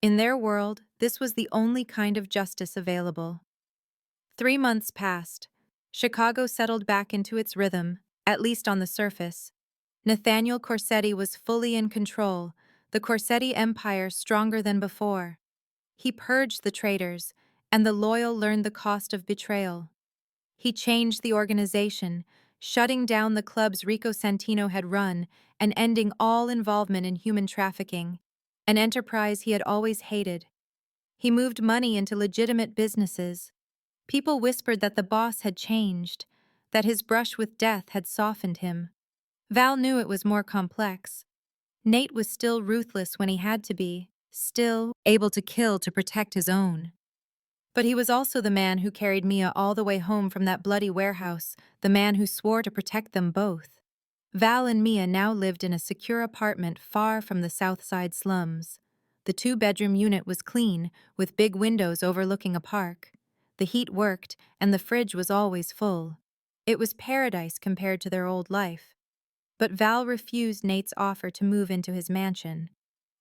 In their world, this was the only kind of justice available. 3 months passed. Chicago settled back into its rhythm, at least on the surface. Nathaniel Corsetti was fully in control, the Corsetti empire stronger than before. He purged the traitors, and the loyal learned the cost of betrayal. He changed the organization, shutting down the clubs Rico Santino had run and ending all involvement in human trafficking, an enterprise he had always hated. He moved money into legitimate businesses. People whispered that the boss had changed, that his brush with death had softened him. Val knew it was more complex. Nate was still ruthless when he had to be, still able to kill to protect his own. But he was also the man who carried Mia all the way home from that bloody warehouse, the man who swore to protect them both. Val and Mia now lived in a secure apartment far from the South Side slums. The 2-bedroom unit was clean, with big windows overlooking a park. The heat worked, and the fridge was always full. It was paradise compared to their old life. But Val refused Nate's offer to move into his mansion.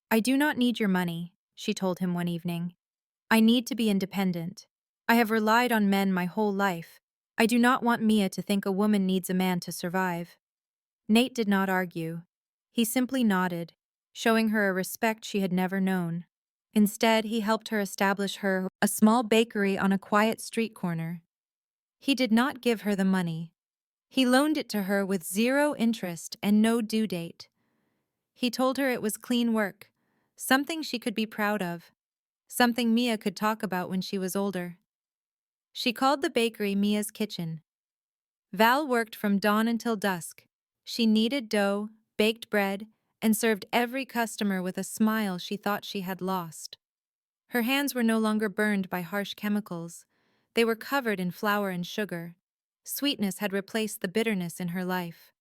I do not need your money, she told him one evening. I need to be independent. I have relied on men my whole life. I do not want Mia to think a woman needs a man to survive. Nate did not argue. He simply nodded, showing her a respect she had never known. Instead, he helped her establish a small bakery on a quiet street corner. He did not give her the money. He loaned it to her with 0 interest and no due date. He told her it was clean work, something she could be proud of, something Mia could talk about when she was older. She called the bakery Mia's kitchen. Val worked from dawn until dusk. She kneaded dough, baked bread, and served every customer with a smile she thought she had lost. Her hands were no longer burned by harsh chemicals. They were covered in flour and sugar. Sweetness had replaced the bitterness in her life.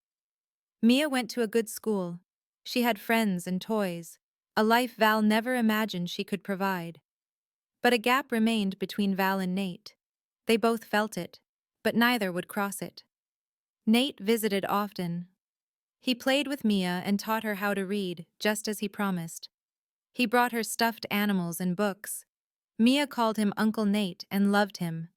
Mia went to a good school. She had friends and toys, a life Val never imagined she could provide. But a gap remained between Val and Nate. They both felt it, but neither would cross it. Nate visited often. He played with Mia and taught her how to read, just as he promised. He brought her stuffed animals and books. Mia called him Uncle Nate and loved him.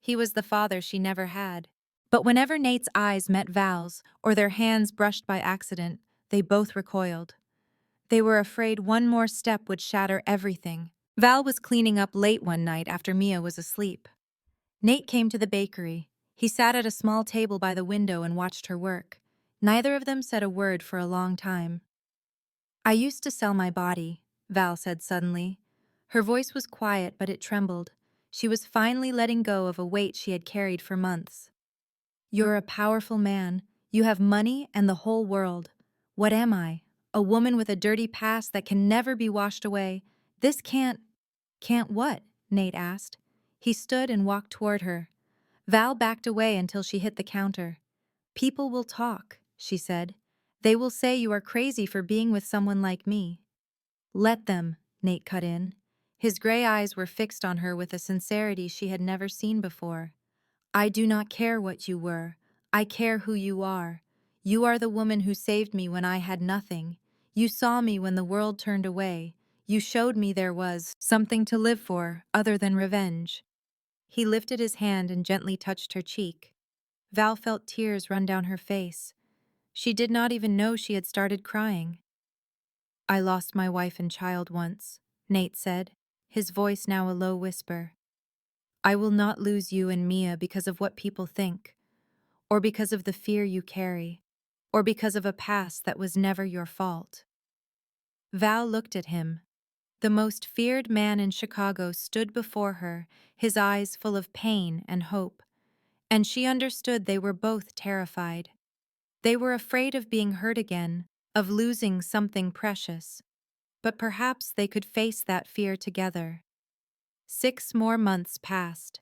He was the father she never had. But whenever Nate's eyes met Val's, or their hands brushed by accident, they both recoiled. They were afraid one more step would shatter everything. Val was cleaning up late one night after Mia was asleep. Nate came to the bakery. He sat at a small table by the window and watched her work. Neither of them said a word for a long time. "I used to sell my body," Val said suddenly. Her voice was quiet, but it trembled. She was finally letting go of a weight she had carried for months. "You're a powerful man. You have money and the whole world. What am I? A woman with a dirty past that can never be washed away. This can't—" "Can't what?" Nate asked. He stood and walked toward her. Val backed away until she hit the counter. "People will talk," she said. "They will say you are crazy for being with someone like me." "Let them," Nate cut in. His gray eyes were fixed on her with a sincerity she had never seen before. "I do not care what you were. I care who you are. You are the woman who saved me when I had nothing. You saw me when the world turned away. You showed me there was something to live for other than revenge." He lifted his hand and gently touched her cheek. Val felt tears run down her face. She did not even know she had started crying. "I lost my wife and child once," Nate said, his voice now a low whisper. "I will not lose you and Mia because of what people think, or because of the fear you carry, or because of a past that was never your fault." Val looked at him. The most feared man in Chicago stood before her, his eyes full of pain and hope, and she understood they were both terrified. They were afraid of being hurt again, of losing something precious. But perhaps they could face that fear together. 6 more months passed.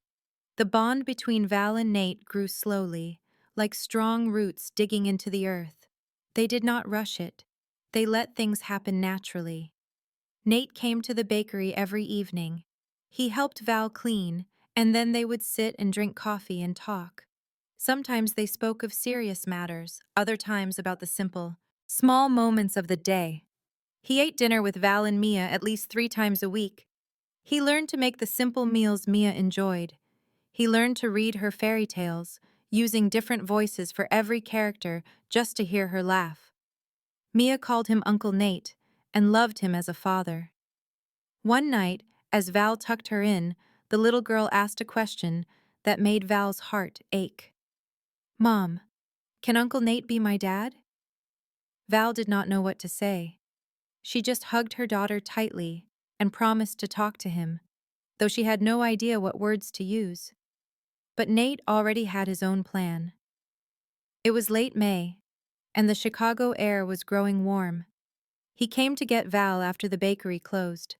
The bond between Val and Nate grew slowly, like strong roots digging into the earth. They did not rush it. They let things happen naturally. Nate came to the bakery every evening. He helped Val clean, and then they would sit and drink coffee and talk. Sometimes they spoke of serious matters, other times about the simple, small moments of the day. He ate dinner with Val and Mia at least 3 times a week. He learned to make the simple meals Mia enjoyed. He learned to read her fairy tales, using different voices for every character just to hear her laugh. Mia called him Uncle Nate and loved him as a father. One night, as Val tucked her in, the little girl asked a question that made Val's heart ache. "Mom, can Uncle Nate be my dad?" Val did not know what to say. She just hugged her daughter tightly and promised to talk to him, though she had no idea what words to use. But Nate already had his own plan. It was late May, and the Chicago air was growing warm. He came to get Val after the bakery closed.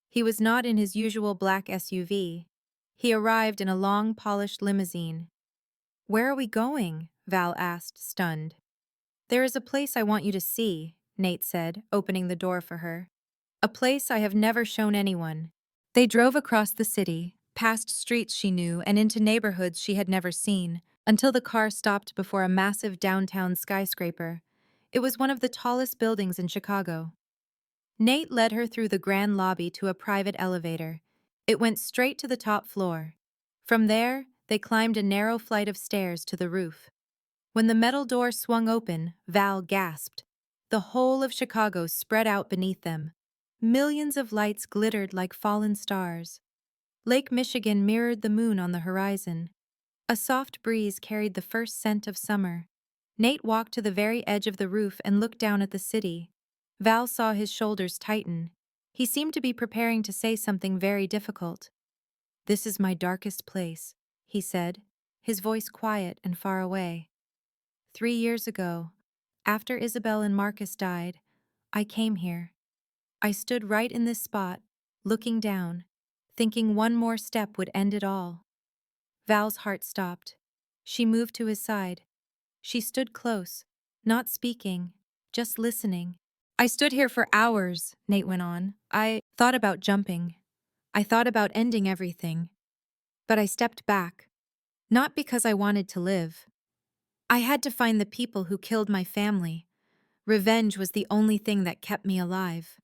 He was not in his usual black SUV. He arrived in a long, polished limousine. "Where are we going?" Val asked, stunned. "There is a place I want you to see," Nate said, opening the door for her. "A place I have never shown anyone." They drove across the city, past streets she knew and into neighborhoods she had never seen, until the car stopped before a massive downtown skyscraper. It was one of the tallest buildings in Chicago. Nate led her through the grand lobby to a private elevator. It went straight to the top floor. From there, they climbed a narrow flight of stairs to the roof. When the metal door swung open, Val gasped. The whole of Chicago spread out beneath them. Millions of lights glittered like fallen stars. Lake Michigan mirrored the moon on the horizon. A soft breeze carried the first scent of summer. Nate walked to the very edge of the roof and looked down at the city. Val saw his shoulders tighten. He seemed to be preparing to say something very difficult. "This is my darkest place," he said, his voice quiet and far away. 3 years ago, after Isabel and Marcus died, I came here. I stood right in this spot, looking down, thinking one more step would end it all." Val's heart stopped. She moved to his side. She stood close, not speaking, just listening. "I stood here for hours," Nate went on. "I thought about jumping. I thought about ending everything. But I stepped back. Not because I wanted to live. I had to find the people who killed my family. Revenge was the only thing that kept me alive."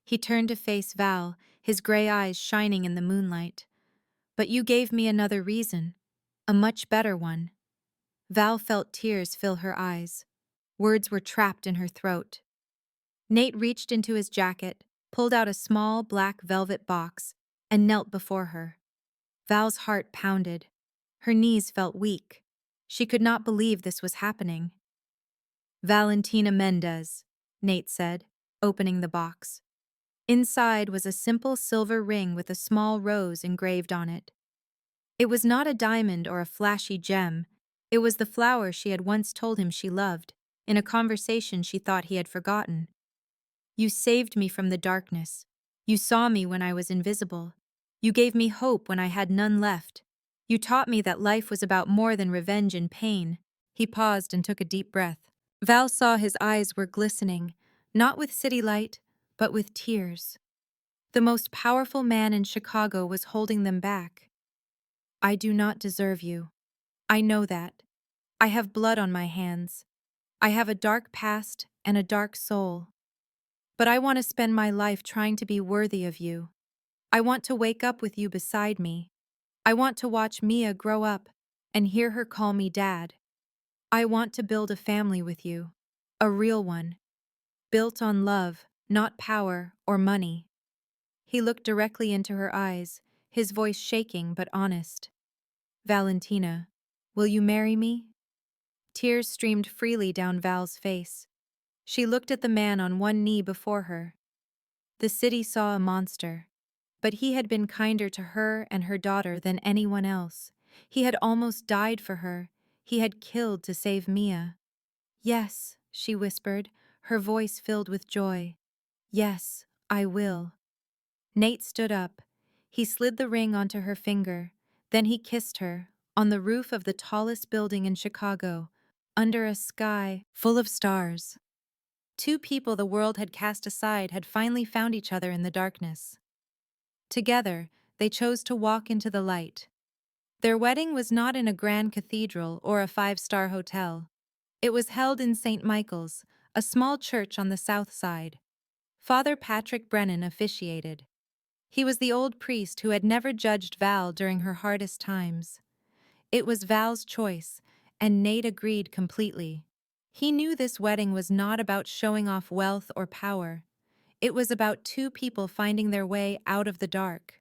He turned to face Val, his gray eyes shining in the moonlight. But you gave me another reason. A much better one. Val felt tears fill her eyes. Words were trapped in her throat. Nate reached into his jacket, pulled out a small black velvet box, and knelt before her. Val's heart pounded. Her knees felt weak. She could not believe this was happening. Valentina Mendez, Nate said, opening the box. Inside was a simple silver ring with a small rose engraved on it. It was not a diamond or a flashy gem. It was the flower she had once told him she loved, in a conversation she thought he had forgotten. You saved me from the darkness. You saw me when I was invisible. You gave me hope when I had none left. You taught me that life was about more than revenge and pain. He paused and took a deep breath. Val saw his eyes were glistening, not with city light, but with tears. The most powerful man in Chicago was holding them back. I do not deserve you. I know that. I have blood on my hands. I have a dark past and a dark soul. But I want to spend my life trying to be worthy of you. I want to wake up with you beside me. I want to watch Mia grow up and hear her call me Dad. I want to build a family with you. A real one. Built on love, not power or money. He looked directly into her eyes, his voice shaking but honest. Valentina, will you marry me? Tears streamed freely down Val's face. She looked at the man on one knee before her. The city saw a monster, but he had been kinder to her and her daughter than anyone else. He had almost died for her. He had killed to save Mia. Yes, she whispered, her voice filled with joy. Yes, I will. Nate stood up. He slid the ring onto her finger. Then he kissed her, on the roof of the tallest building in Chicago, under a sky full of stars. Two people the world had cast aside had finally found each other in the darkness. Together, they chose to walk into the light. Their wedding was not in a grand cathedral or a five-star hotel. It was held in St. Michael's, a small church on the south side. Father Patrick Brennan officiated. He was the old priest who had never judged Val during her hardest times. It was Val's choice, and Nate agreed completely. He knew this wedding was not about showing off wealth or power. It was about two people finding their way out of the dark.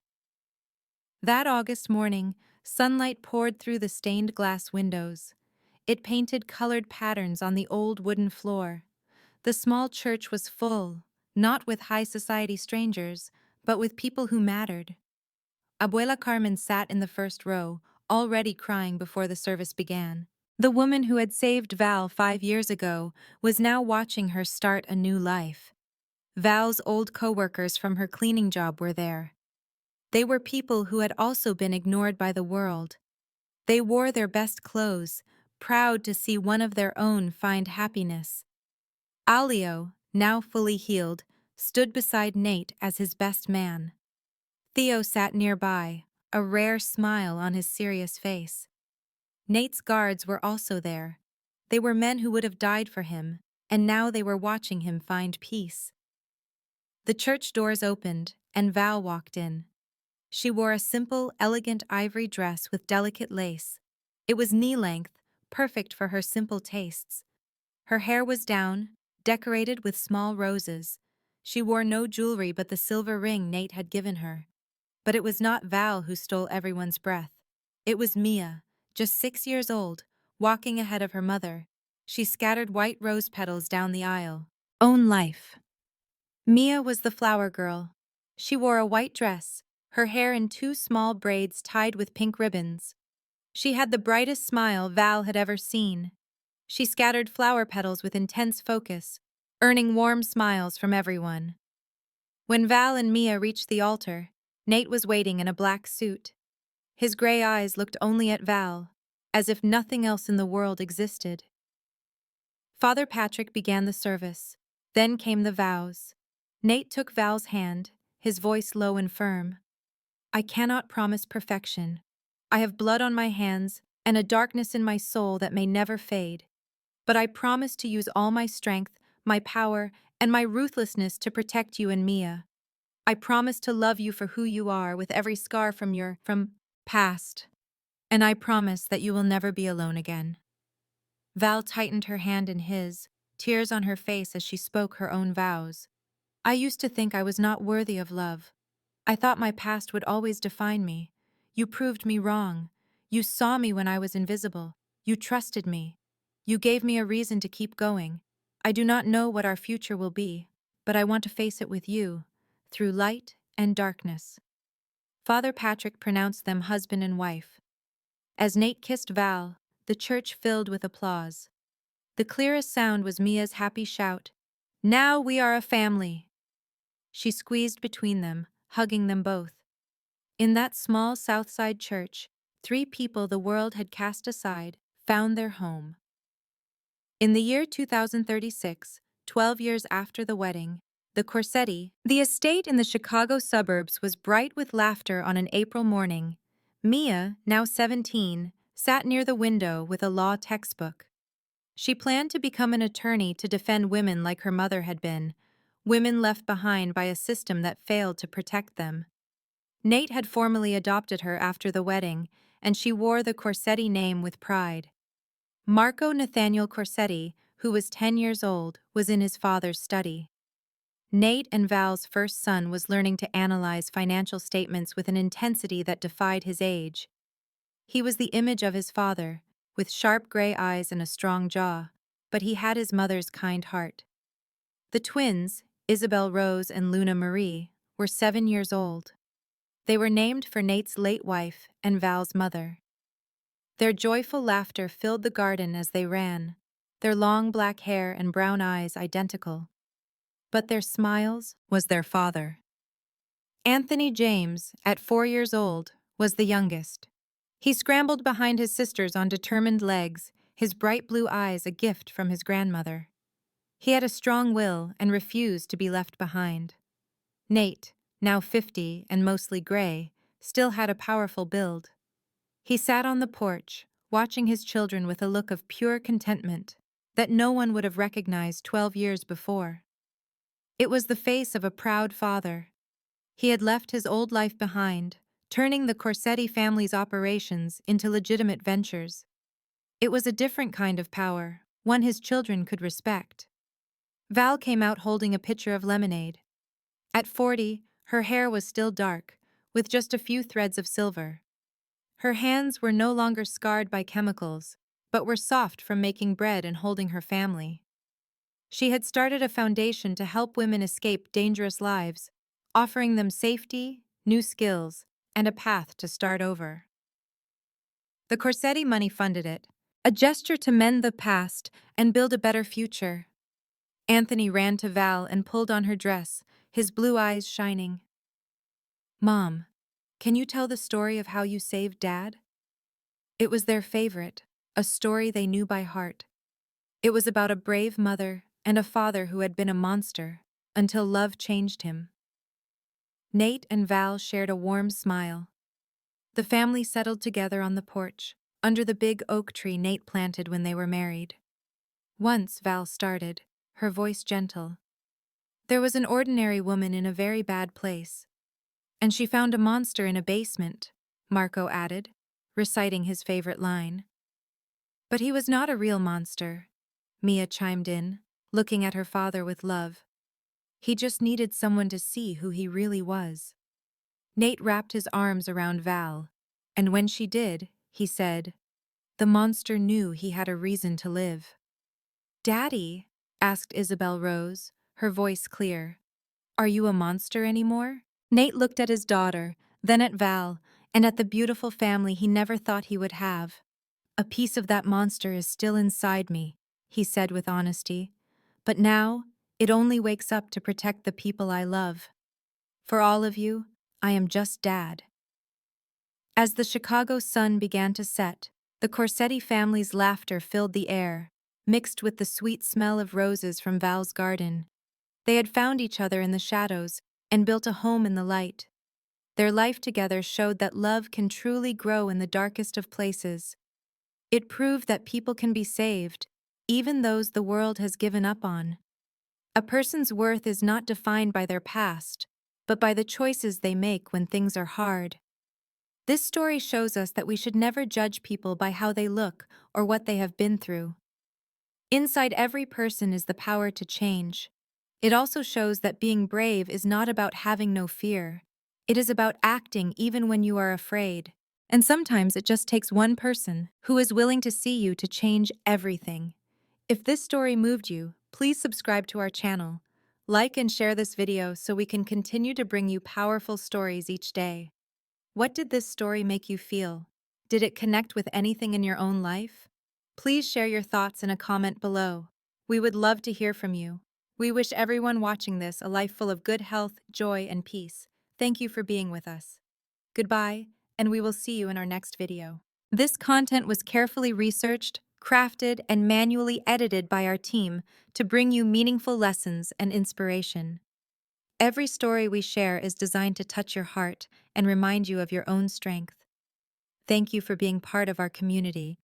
That August morning, sunlight poured through the stained glass windows. It painted colored patterns on the old wooden floor. The small church was full, not with high society strangers, but with people who mattered. Abuela Carmen sat in the first row, already crying before the service began. The woman who had saved Val 5 years ago was now watching her start a new life. Val's old co-workers from her cleaning job were there. They were people who had also been ignored by the world. They wore their best clothes, proud to see one of their own find happiness. Alio, now fully healed, stood beside Nate as his best man. Theo sat nearby, a rare smile on his serious face. Nate's guards were also there. They were men who would have died for him, and now they were watching him find peace. The church doors opened, and Val walked in. She wore a simple, elegant ivory dress with delicate lace. It was knee-length, perfect for her simple tastes. Her hair was down, decorated with small roses. She wore no jewelry but the silver ring Nate had given her. But it was not Val who stole everyone's breath. It was Mia, just 6 years old, walking ahead of her mother. She scattered white rose petals down the aisle. Own life. Mia was the flower girl. She wore a white dress, her hair in two small braids tied with pink ribbons. She had the brightest smile Val had ever seen. She scattered flower petals with intense focus, earning warm smiles from everyone. When Val and Mia reached the altar, Nate was waiting in a black suit. His gray eyes looked only at Val, as if nothing else in the world existed. Father Patrick began the service. Then came the vows. Nate took Val's hand, his voice low and firm. I cannot promise perfection. I have blood on my hands and a darkness in my soul that may never fade. But I promise to use all my strength, my power, and my ruthlessness to protect you and Mia. I promise to love you for who you are with every scar from past. And I promise that you will never be alone again. Val tightened her hand in his, tears on her face as she spoke her own vows. I used to think I was not worthy of love. I thought my past would always define me. You proved me wrong. You saw me when I was invisible. You trusted me. You gave me a reason to keep going. I do not know what our future will be, but I want to face it with you, through light and darkness. Father Patrick pronounced them husband and wife. As Nate kissed Val, the church filled with applause. The clearest sound was Mia's happy shout, "Now we are a family!" She squeezed between them, hugging them both. In that small Southside church, 3 people the world had cast aside found their home. In the year 2036, 12 years after the wedding, the estate in the Chicago suburbs was bright with laughter on an April morning. Mia, now 17, sat near the window with a law textbook. She planned to become an attorney to defend women like her mother had been, women left behind by a system that failed to protect them. Nate had formally adopted her after the wedding, and she wore the Corsetti name with pride. Marco Nathaniel Corsetti, who was 10 years old, was in his father's study. Nate and Val's first son was learning to analyze financial statements with an intensity that defied his age. He was the image of his father, with sharp gray eyes and a strong jaw, but he had his mother's kind heart. The twins, Isabel Rose and Luna Marie, were 7 years old. They were named for Nate's late wife and Val's mother. Their joyful laughter filled the garden as they ran, their long black hair and brown eyes identical. But their smiles was their father. Anthony James, at 4 years old, was the youngest. He scrambled behind his sisters on determined legs, his bright blue eyes a gift from his grandmother. He had a strong will and refused to be left behind. Nate, now 50 and mostly gray, still had a powerful build. He sat on the porch, watching his children with a look of pure contentment that no one would have recognized 12 years before. It was the face of a proud father. He had left his old life behind, turning the Corsetti family's operations into legitimate ventures. It was a different kind of power, one his children could respect. Val came out holding a pitcher of lemonade. At 40, her hair was still dark, with just a few threads of silver. Her hands were no longer scarred by chemicals, but were soft from making bread and holding her family. She had started a foundation to help women escape dangerous lives, offering them safety, new skills, and a path to start over. The Corsetti money funded it, a gesture to mend the past and build a better future. Anthony ran to Val and pulled on her dress, his blue eyes shining. "Mom, can you tell the story of how you saved Dad?" It was their favorite, a story they knew by heart. It was about a brave mother and a father who had been a monster until love changed him. Nate and Val shared a warm smile. The family settled together on the porch, under the big oak tree Nate planted when they were married. Once, Val started, her voice gentle. There was an ordinary woman in a very bad place. And she found a monster in a basement, Marco added, reciting his favorite line. But he was not a real monster, Mia chimed in, looking at her father with love. He just needed someone to see who he really was. Nate wrapped his arms around Val, and when she did, he said, "The monster knew he had a reason to live." "Daddy," asked Isabel Rose, her voice clear, "are you a monster anymore?" Nate looked at his daughter, then at Val, and at the beautiful family he never thought he would have. "A piece of that monster is still inside me," he said with honesty. "But now, it only wakes up to protect the people I love. For all of you, I am just Dad." As the Chicago sun began to set, the Corsetti family's laughter filled the air, mixed with the sweet smell of roses from Val's garden. They had found each other in the shadows and built a home in the light. Their life together showed that love can truly grow in the darkest of places. It proved that people can be saved, even those the world has given up on. A person's worth is not defined by their past, but by the choices they make when things are hard. This story shows us that we should never judge people by how they look or what they have been through. Inside every person is the power to change. It also shows that being brave is not about having no fear. It is about acting even when you are afraid. And sometimes it just takes one person who is willing to see you to change everything. If this story moved you, please subscribe to our channel. Like and share this video so we can continue to bring you powerful stories each day. What did this story make you feel? Did it connect with anything in your own life? Please share your thoughts in a comment below. We would love to hear from you. We wish everyone watching this a life full of good health, joy, and peace. Thank you for being with us. Goodbye, and we will see you in our next video. This content was carefully researched, crafted, and manually edited by our team to bring you meaningful lessons and inspiration. Every story we share is designed to touch your heart and remind you of your own strength. Thank you for being part of our community.